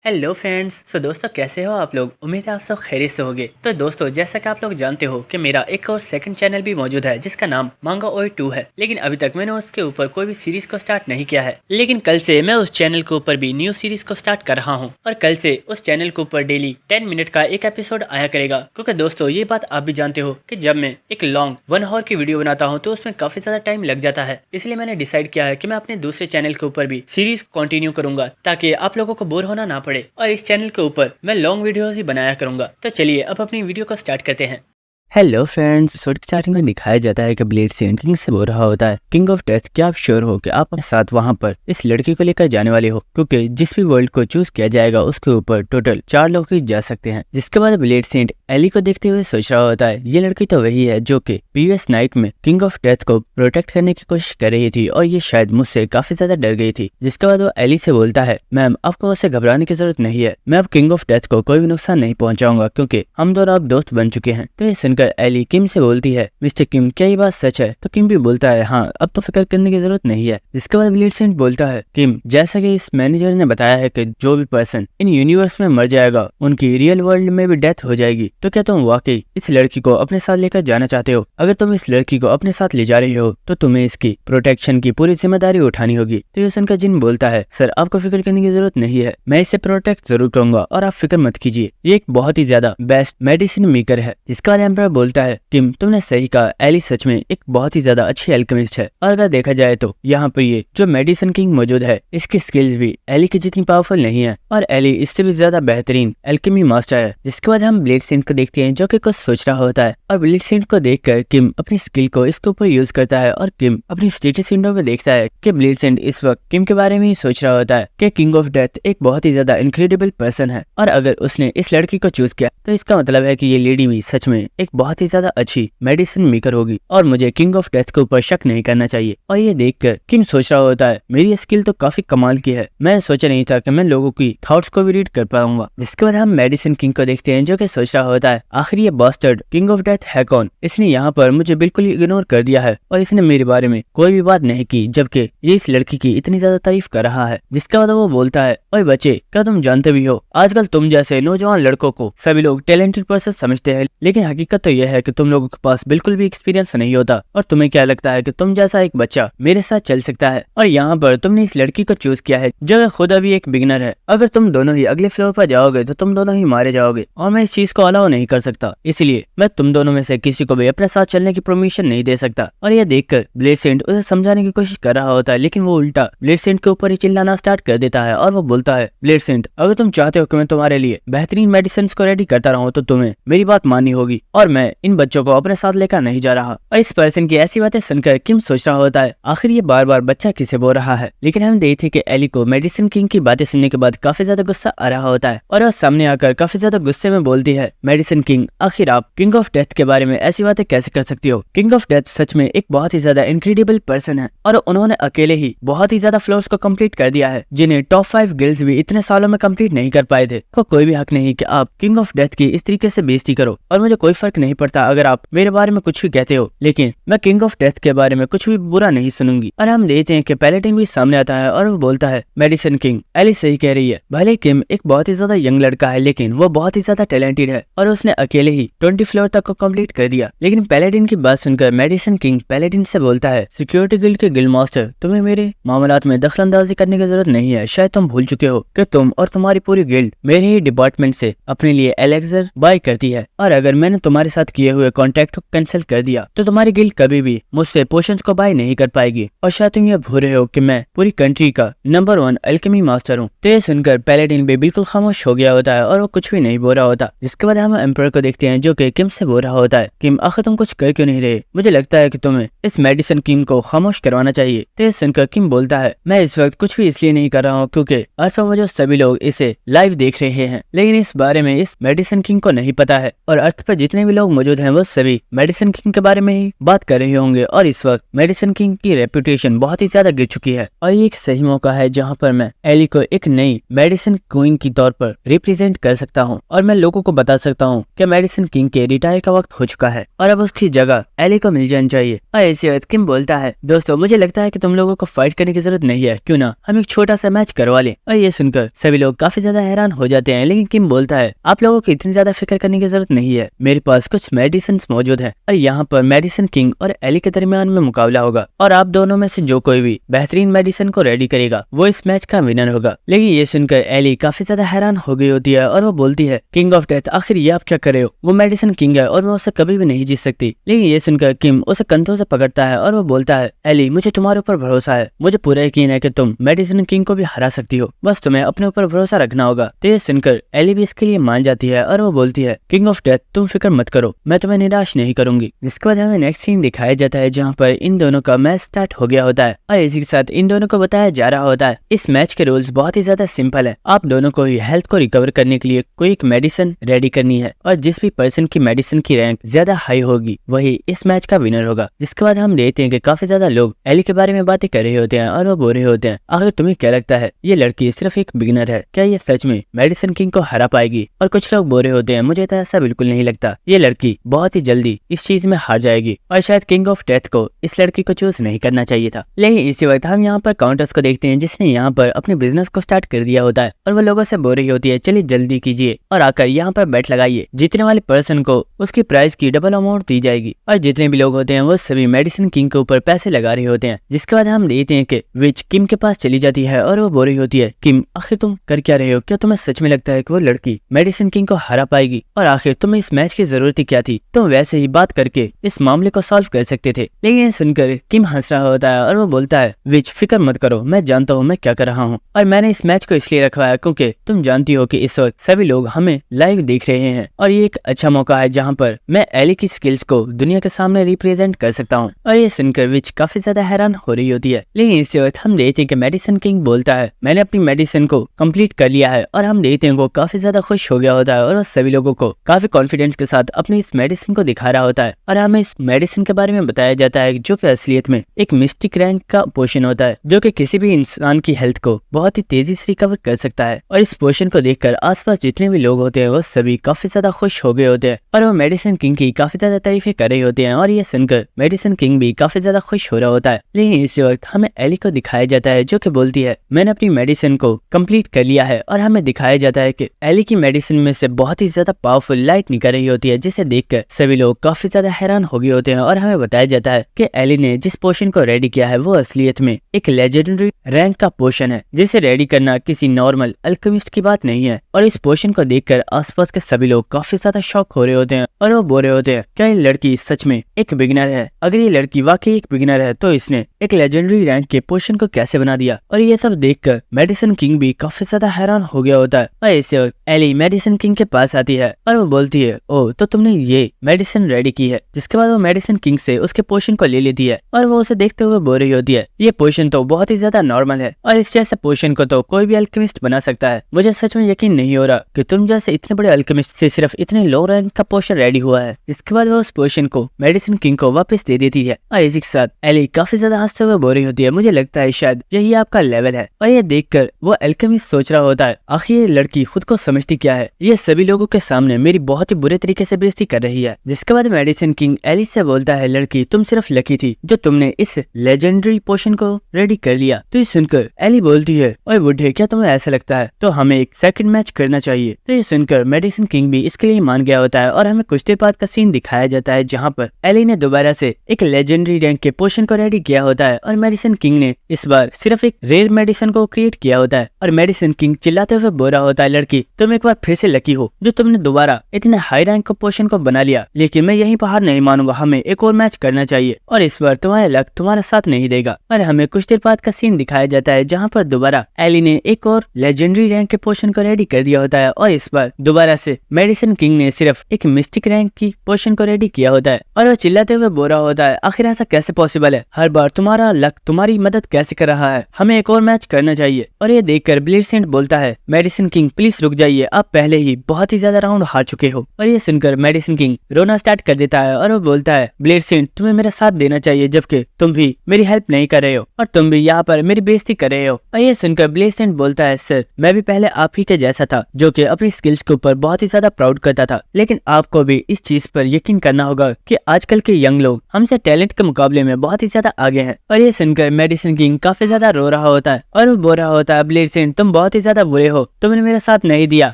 Hello friends. दोस्तों कैसे हो आप लोग। उम्मीद है आप सब खैरियत से होंगे। तो दोस्तों जैसा कि आप लोग जानते हो कि मेरा एक और सेकंड चैनल भी मौजूद है जिसका नाम मांगा ओए 2 है, लेकिन अभी तक मैंने उसके ऊपर कोई भी सीरीज को स्टार्ट नहीं किया है। लेकिन कल से मैं उस चैनल के ऊपर भी न्यू सीरीज को स्टार्ट कर रहा हूँ और कल से उस चैनल के ऊपर डेली 10 मिनट का एक एपिसोड आया करेगा। क्योंकि दोस्तों ये बात आप भी जानते हो कि जब मैं एक लॉन्ग 1 आवर की वीडियो बनाता हूँ तो उसमें काफी ज्यादा टाइम लग जाता है। इसलिए मैंने डिसाइड किया है कि मैं अपने दूसरे चैनल के ऊपर भी सीरीज कंटिन्यू करूंगा ताकि आप लोगों को बोर होना ना पड़े, और इस चैनल के ऊपर मैं लॉन्ग वीडियोस ही बनाया करूंगा। तो चलिए अब अपनी वीडियो को स्टार्ट करते हैं। हेलो फ्रेंड्स, स्टार्टिंग में दिखाया जाता है कि ब्लेड सेंट किंग से बोल रहा होता है, किंग ऑफ डेथ, क्या आप श्योर हो कि आप अपने साथ वहां पर इस लड़की को लेकर जाने वाले हो? क्योंकि जिस भी वर्ल्ड को चूज किया जाएगा उसके ऊपर टोटल 4 लोग ही जा सकते हैं। जिसके बाद ब्लेड सेंट एली को देखते हुए सोच रहा होता है ये लड़की तो वही है जो कि प्रीवियस नाइट में किंग ऑफ डेथ को प्रोटेक्ट करने की कोशिश कर रही थी और ये शायद मुझसे काफी ज्यादा डर गई थी। जिसके बाद वो एली से बोलता है, मैम आपको उससे घबराने की जरूरत नहीं है, मैं अब किंग ऑफ डेथ को कोई भी नुकसान नहीं पहुंचाऊंगा क्योंकि हम दोनों अब दोस्त बन चुके हैं। तो ये सुनकर एली किम से बोलती है, मिस्टर किम क्या ये बात सच है? तो किम भी बोलता है, हाँ अब तो फिक्र करने की जरूरत नहीं है। जिसके बाद ब्लेड सेंट बोलता है, किम जैसा कि इस मैनेजर ने बताया है कि जो भी पर्सन इन यूनिवर्स में मर जाएगा उनकी रियल वर्ल्ड में भी डेथ हो जाएगी। तो क्या तुम वाकई इस लड़की को अपने साथ लेकर जाना चाहते हो? अगर तुम इस लड़की को अपने साथ ले जा रही हो तो तुम्हें इसकी प्रोटेक्शन की पूरी जिम्मेदारी उठानी होगी। तो ये सुनकर जिन बोलता है, सर आपको फिक्र करने की जरूरत नहीं है, मैं इसे प्रोटेक्ट जरूर करूंगा और आप फिक्र मत कीजिए, ये एक बहुत ही ज्यादा बेस्ट मेडिसिन मेकर है। जिसका बाद एम्परर बोलता है, किम तुमने सही कहा, एली सच में एक बहुत ही ज्यादा अच्छी एल्केमिस्ट है। और अगर देखा जाए तो यहाँ पर ये जो मेडिसिन किंग मौजूद है इसकी स्किल्स भी एली की जितनी पावरफुल नहीं है और एली इससे भी ज्यादा बेहतरीन एल्केमी मास्टर है। जिसके बाद हम ब्लेड सेंट को देखते हैं जो कि कुछ सोच रहा होता है और ब्लेड सेंट को देखकर किम अपनी स्किल को इसके ऊपर यूज करता है और किम अपनी स्टेटस विंडो में देखता है कि ब्लेड सेंट इस वक्त किम के बारे में ही सोच रहा होता है कि किंग ऑफ डेथ एक बहुत ही ज्यादा इनक्रेडिबल पर्सन है और अगर उसने इस लड़की को चूज किया तो इसका मतलब है कि ये लेडी भी सच में एक बहुत ही ज्यादा अच्छी मेडिसिन मेकर होगी और मुझे किंग ऑफ डेथ के ऊपर शक नहीं करना चाहिए। और ये देखकर किम सोच रहा होता है, मेरी स्किल तो काफी कमाल की है, मैं सोचा नहीं था कि मैं लोगों की थॉट्स को भी रीड कर पाऊंगा। जिसके बाद हम मेडिसिन किंग को देखते हैं जो कि सोच रहा होता है, आखिर ये बास्टर्ड किंग ऑफ डेथ है कौन? इसने यहाँ पर मुझे बिल्कुल इग्नोर कर दिया है और इसने मेरे बारे में कोई भी बात नहीं की, जबकि ये इस लड़की की इतनी ज्यादा तारीफ कर रहा है। जिसके बाद वो बोलता है, ओए बच्चे क्या तुम जानते भी हो आजकल तुम जैसे नौजवान लड़कों को सभी लोग टैलेंटेड पर्सन समझते हैं, लेकिन हकीकत तो यह है कि तुम लोगों के पास बिल्कुल भी एक्सपीरियंस नहीं होता और तुम्हें क्या लगता है कि तुम जैसा एक बच्चा मेरे साथ चल सकता है। और यहाँ पर तुमने इस लड़की को चूज किया है जो खुद अभी एक बिगिनर है। अगर तुम दोनों ही अगले फ्लोर पर जाओगे तो तुम दोनों ही मारे जाओगे और मैं इस चीज को अलाउ नहीं कर सकता, इसलिए मैं तुम दोनों में से किसी को भी अपने साथ चलने की परमिशन नहीं दे सकता। और यह देखकर ब्लेड सेंट उसे समझाने की कोशिश कर रहा होता है, लेकिन वो उल्टा ब्लेड सेंट के ऊपर ही चिल्लाना स्टार्ट कर देता है और वो बोलता है, ब्लेड सेंट अगर तुम चाहते हो कि मैं तुम्हारे लिए बेहतरीन मेडिसिन को रेडी करता रहूं तो तुम्हें मेरी बात माननी होगी और मैं इन बच्चों को अपने साथ लेकर नहीं जा रहा। और इस पर्सन की ऐसी बातें सुनकर किम सोच रहा होता है, आखिर ये बार बार बच्चा किसे बोल रहा है। लेकिन हम देखते कि एली को मेडिसिन किंग की बातें सुनने के बाद काफी ज्यादा गुस्सा आ रहा होता है और वह सामने आकर काफी ज्यादा गुस्से में बोलती है, मेडिसिन किंग आखिर आप किंग ऑफ डेथ के बारे में ऐसी बातें कैसे कर सकती हो? किंग ऑफ डेथ सच में एक बहुत ही ज्यादा इनक्रेडिबल पर्सन है और उन्होंने अकेले ही बहुत ही ज्यादा फ्लोर्स को कंप्लीट कर दिया है जिन्हें टॉप 5 गिल्ड्स भी इतने सालों में कंप्लीट नहीं कर पाए थे। तो कोई भी हक नहीं कि आप किंग ऑफ डेथ की इस तरीके से बेइज्जती करो और मुझे कोई फर्क नहीं पड़ता अगर आप मेरे बारे में कुछ भी कहते हो, लेकिन मैं किंग ऑफ डेथ के बारे में कुछ भी बुरा नहीं सुनूंगी। और हम देखते हैं कि पैलेटिन भी सामने आता है और वो बोलता है, मेडिसिन किंग एली सही कह रही है, भले किम एक बहुत ही ज्यादा यंग लड़का है लेकिन वो बहुत ही ज्यादा टैलेंटेड है और उसने अकेले ही 20 फ्लोर तक को कंप्लीट कर दिया। लेकिन पैलेटिन की बात सुनकर मेडिसिन किंग पैलेटिन से बोलता है, सिक्योरिटी गिल्ड के गिल्ड मास्टर तुम्हें मेरे मामलात में दखलंदाजी करने की जरूरत नहीं है, शायद तुम भूल चुके हो कि तुम और तुम्हारी पूरी गिल्ड मेरे ही डिपार्टमेंट से अपने लिए एलेक्सर बाय करती है और अगर मैंने तुम्हारे साथ किए हुए कॉन्ट्रैक्ट को कैंसिल कर दिया तो तुम्हारी गिल्ड कभी भी मुझसे पोशंस को बाय नहीं कर पाएगी। और शायद तुम ये भूल रहे हो कि मैं पूरी कंट्री का नंबर 1 एल्केमी मास्टर हूँ। तो ये सुनकर पैलेटिन भी बिल्कुल खामोश हो गया होता है और वो कुछ भी नहीं बोल रहा होता। जिसके बाद हम एम्परर को देखते हैं जो कि किम से बोल रहा होता है, किम आखिर तुम कुछ कर क्यों नहीं रहे? मुझे लगता है कि तुम्हें इस मेडिसिन किंग को खामोश करवाना चाहिए। तो ये सुनकर किम बोलता है, मैं इस वक्त कुछ भी इसलिए नहीं कर रहा हूँ क्योंकि अर्थ पर मुझे सभी लोग इसे लाइव देख रहे हैं, लेकिन इस बारे में इस मेडिसिन किंग को नहीं पता है और अर्थ पर जितने भी लोग लोग मौजूद हैं वो सभी मेडिसिन किंग के बारे में ही बात कर रहे होंगे और इस वक्त मेडिसिन किंग की रेपुटेशन बहुत ही ज्यादा गिर चुकी है और ये एक सही मौका है जहाँ पर मैं एली को एक नई मेडिसिन क्वीन की तौर पर रिप्रेजेंट कर सकता हूँ और मैं लोगों को बता सकता हूँ कि मेडिसिन किंग के रिटायर का वक्त हो चुका है और अब उसकी जगह एली को मिल जानी चाहिए। और ऐसे वक्त किम बोलता है, दोस्तों मुझे लगता है कि तुम लोगों को फाइट करने की जरूरत नहीं है, क्यों ना हम एक छोटा सा मैच करवा लें। और ये सुनकर सभी लोग काफी ज्यादा हैरान हो जाते हैं, लेकिन किम बोलता है, आप लोगों को इतनी ज्यादा फिक्र करने की जरूरत नहीं है, मेरे पास कुछ मेडिसिन मौजूद है और यहाँ पर मेडिसिन किंग और एली के दरमियान में मुकाबला होगा और आप दोनों में से जो कोई भी बेहतरीन मेडिसिन को रेडी करेगा वो इस मैच का विनर होगा। लेकिन ये सुनकर एली काफी ज्यादा हैरान हो गई होती है और वो बोलती है, किंग ऑफ डेथ, आखिर ये आप क्या कर रहे हो? वो मेडिसिन किंग है और मैं उससे कभी भी नहीं जीत सकती। लेकिन ये सुनकर किम उसे कंधों से पकड़ता है और वो बोलता है, एली मुझे तुम्हारे ऊपर भरोसा है, मुझे पूरा यकीन है कि तुम मेडिसिन किंग को भी हरा सकती हो, बस तुम्हें अपने ऊपर भरोसा रखना होगा। तो ये सुनकर एली भी इसके लिए मान जाती है और वो बोलती है, किंग ऑफ डेथ तुम फिक्र मत करो, मैं तुम्हें निराश नहीं करूंगी। जिसके बाद हमें नेक्स्ट सीन दिखाया जाता है जहाँ पर इन दोनों का मैच स्टार्ट हो गया होता है और इसी के साथ इन दोनों को बताया जा रहा होता है, इस मैच के रूल्स बहुत ही ज्यादा सिंपल है, आप दोनों को ही हेल्थ को रिकवर करने के लिए कोई एक मेडिसिन रेडी करनी है और जिस भी पर्सन की मेडिसिन की रैंक ज्यादा हाई होगी वही इस मैच का विनर होगा। जिसके बाद हम देखते हैं कि काफी ज्यादा लोग एली के बारे में बातें कर रहे होते हैं और वो बोल रहे होते हैं, आखिर तुम्हें क्या लगता है ये लड़की सिर्फ एक बिगिनर है, क्या ये सच में मेडिसिन किंग को हरा पाएगी? और कुछ लोग बोल रहे होते हैं, मुझे तो ऐसा बिल्कुल नहीं लगता, ये लड़की बहुत ही जल्दी इस चीज में हार जाएगी और शायद किंग ऑफ डेथ को इस लड़की को चूज नहीं करना चाहिए था। लेकिन इसी वक्त हम यहाँ पर काउंटर्स को देखते हैं जिसने यहाँ पर अपने बिजनेस को स्टार्ट कर दिया होता है और वो लोगों से बोल रही होती है, चलिए जल्दी कीजिए और आकर यहाँ पर बैठ लगाइए, जीतने वाले पर्सन को उसकी प्राइस की डबल अमाउंट दी जाएगी। और जितने भी लोग होते हैं वो सभी मेडिसिन किंग के ऊपर पैसे लगा रहे होते हैं। जिसके बाद हम देखते हैं कि विच किम के पास चली जाती है और वो बोल रही होती है, किम आखिर तुम कर क्या रहे हो? क्या तुम्हें सच में लगता है कि वो लड़की मेडिसिन किंग को हरा पाएगी? और आखिर तुम्हें इस मैच की जरूरत ही क्या थी? तुम वैसे ही बात करके इस मामले को सॉल्व कर सकते थे। लेकिन ये सुनकर किम हंस रहा होता है और वो बोलता है, विच फिक्र मत करो, मैं जानता हूँ मैं क्या कर रहा हूँ और मैंने इस मैच को इसलिए रखवाया क्योंकि तुम जानती हो कि इस वक्त सभी लोग हमें लाइव देख रहे हैं और ये एक अच्छा मौका है जहाँ पर मैं एली की स्किल्स को दुनिया के सामने रिप्रेजेंट कर सकता हूँ। और ये सुनकर विच काफी ज्यादा हैरान हो रही होती है। लेकिन इस वक्त हम देखते हैं कि मेडिसिन किंग बोलता है, मैंने अपनी मेडिसिन को कंप्लीट कर लिया है और हम देखते हैं वो काफी ज्यादा खुश हो गया होता है और वो सभी लोगों को काफी कॉन्फिडेंस के साथ अपनी इस मेडिसिन को दिखा रहा होता है और हमें इस मेडिसिन के बारे में बताया जाता है जो कि असलियत में एक मिस्टिक रैंक का पोशन होता है जो कि किसी भी इंसान की हेल्थ को बहुत ही तेजी से रिकवर कर सकता है। और इस पोशन को देखकर आसपास जितने भी लोग होते हैं वो सभी काफी ज्यादा खुश हो गए होते हैं और वो मेडिसिन किंग की काफी ज्यादा तारीफें कर रहे होते हैं और ये सुनकर मेडिसिन किंग भी काफी ज्यादा खुश हो रहा होता है। लेकिन इस वक्त हमें एली को दिखाया जाता है जो कि बोलती है, मैंने अपनी मेडिसिन को कंप्लीट कर लिया है और हमें दिखाया जाता है कि एली की मेडिसिन में से बहुत ही ज्यादा पावरफुल लाइट निकल रही होती है जिसे देखकर सभी लोग काफी ज्यादा हैरान हो गए होते हैं और हमें बताया जाता है कि एली ने जिस पोशन को रेडी किया है वो असलियत में एक लेजेंडरी रैंक का पोशन है जिसे रेडी करना किसी नॉर्मल अल्केमिस्ट की बात नहीं है। और इस पोशन को देखकर आसपास के सभी लोग काफी ज्यादा शॉक हो रहे होते हैं और वो बोल रहे होते हैं, क्या ये लड़की सच में एक बिगिनर है? अगर ये लड़की वाकई एक बिगिनर है तो इसने एक लेजेंडरी रैंक के पोशन को कैसे बना दिया? और ये सब देखकर मेडिसिन किंग भी काफी ज्यादा हैरान हो गया होता है। और ऐसे वक्त एली मेडिसिन किंग के पास आती है और वो बोलती है, ओ तो तुमने ये मेडिसिन रेडी की है। जिसके बाद वो मेडिसिन किंग से उसके पोशन को ले लेती है और वो उसे देखते हुए बोल रही होती है, ये पोशन तो बहुत ही ज्यादा नॉर्मल है और इस जैसे पोशन को तो कोई भी अल्केमिस्ट बना सकता है। मुझे सच में यकीन नहीं हो रहा कि तुम जैसे इतने बड़े अल्केमिस्ट से सिर्फ इतने लो रैंक का पोशन रेडी हुआ है। इसके बाद वो उस पोशन को मेडिसिन किंग को वापस दे देती है और इसी के साथ एली काफी ज्यादा हंसते हुए बोल रही होती है, मुझे लगता है शायद यही आपका लेवल है। और ये देखकर वो अल्केमिस्ट सोच रहा होता है, आखिर ये लड़की खुद को समझती क्या है, ये सभी लोगों के सामने मेरी बहुत ही बुरे तरीके से बेइज्जती कर रही है। जिसके बाद मेडिसिन किंग एली से बोलता है, लड़की तुम सिर्फ लकी थी जो तुमने इस लेजेंडरी पोशन को रेडी कर लिया। तो ये सुनकर एली बोलती है, ओए बुढ़े क्या तुम्हें ऐसा लगता है तो हमें एक सेकंड मैच करना चाहिए। तो ये सुनकर मेडिसिन किंग भी इसके लिए मान गया होता है और हमें कुछ देर बाद का सीन दिखाया जाता है जहाँ पर एली ने दोबारा से एक लेजेंडरी रैंक के पोशन को रेडी किया होता है और मेडिसिन किंग ने इस बार सिर्फ एक रेयर मेडिसिन को क्रिएट किया होता है। और मेडिसिन किंग चिल्लाते हुए बोल रहा होता है, लड़की तुम एक बार फिर से लकी हो जो तुमने दोबारा इतने हाई रैंक के पोशन को बना लिया, लेकिन मैं यहीं पर हार नहीं मानूंगा, हमें एक और मैच करना चाहिए और इस बार तुम्हारा लक तुम्हारा साथ नहीं देगा। और हमें कुछ देर बाद का सीन दिखाया जाता है जहाँ पर दोबारा एली ने एक और लेजेंडरी रैंक के पोशन को रेडी कर दिया होता है और इस बार दोबारा से मेडिसिन किंग ने सिर्फ एक मिस्टिक रैंक की पोशन को रेडी किया होता है और वो चिल्लाते हुए बोल रहा होता है, आखिर ऐसा कैसे पॉसिबल है, हर बार तुम्हारा लक तुम्हारी मदद कैसे कर रहा है, हमें एक और मैच करना चाहिए। और ये देखकर ब्लिट्सेंट बोलता है, मेडिसिन किंग प्लीज रुक जाइए, आप पहले ही बहुत ही ज्यादा राउंड हार चुके हो। और ये सुनकर मेडिसिन किंग रोना स्टार्ट कर देता है और वो बोलता है ब्लेड सेंट तुम्हें मेरा साथ देना चाहिए जबकि तुम भी मेरी हेल्प नहीं कर रहे हो और तुम भी यहाँ पर मेरी बेइज्जती कर रहे हो। और ये सुनकर ब्लेड सेंट बोलता है सर मैं भी पहले आप ही के जैसा था जो कि अपनी स्किल्स के ऊपर बहुत ही ज्यादा प्राउड करता था, लेकिन आपको भी इस चीज पर यकीन करना होगा कि आजकल के यंग लोग हमसे टैलेंट के मुकाबले में बहुत ही ज्यादा आगे हैं। और ये सुनकर मेडिसिन किंग काफी ज्यादा रो रहा होता है और वो बोल रहा होता है ब्लेड सेंट तुम बहुत ही ज्यादा बुरे हो, तुमने मेरा साथ नहीं दिया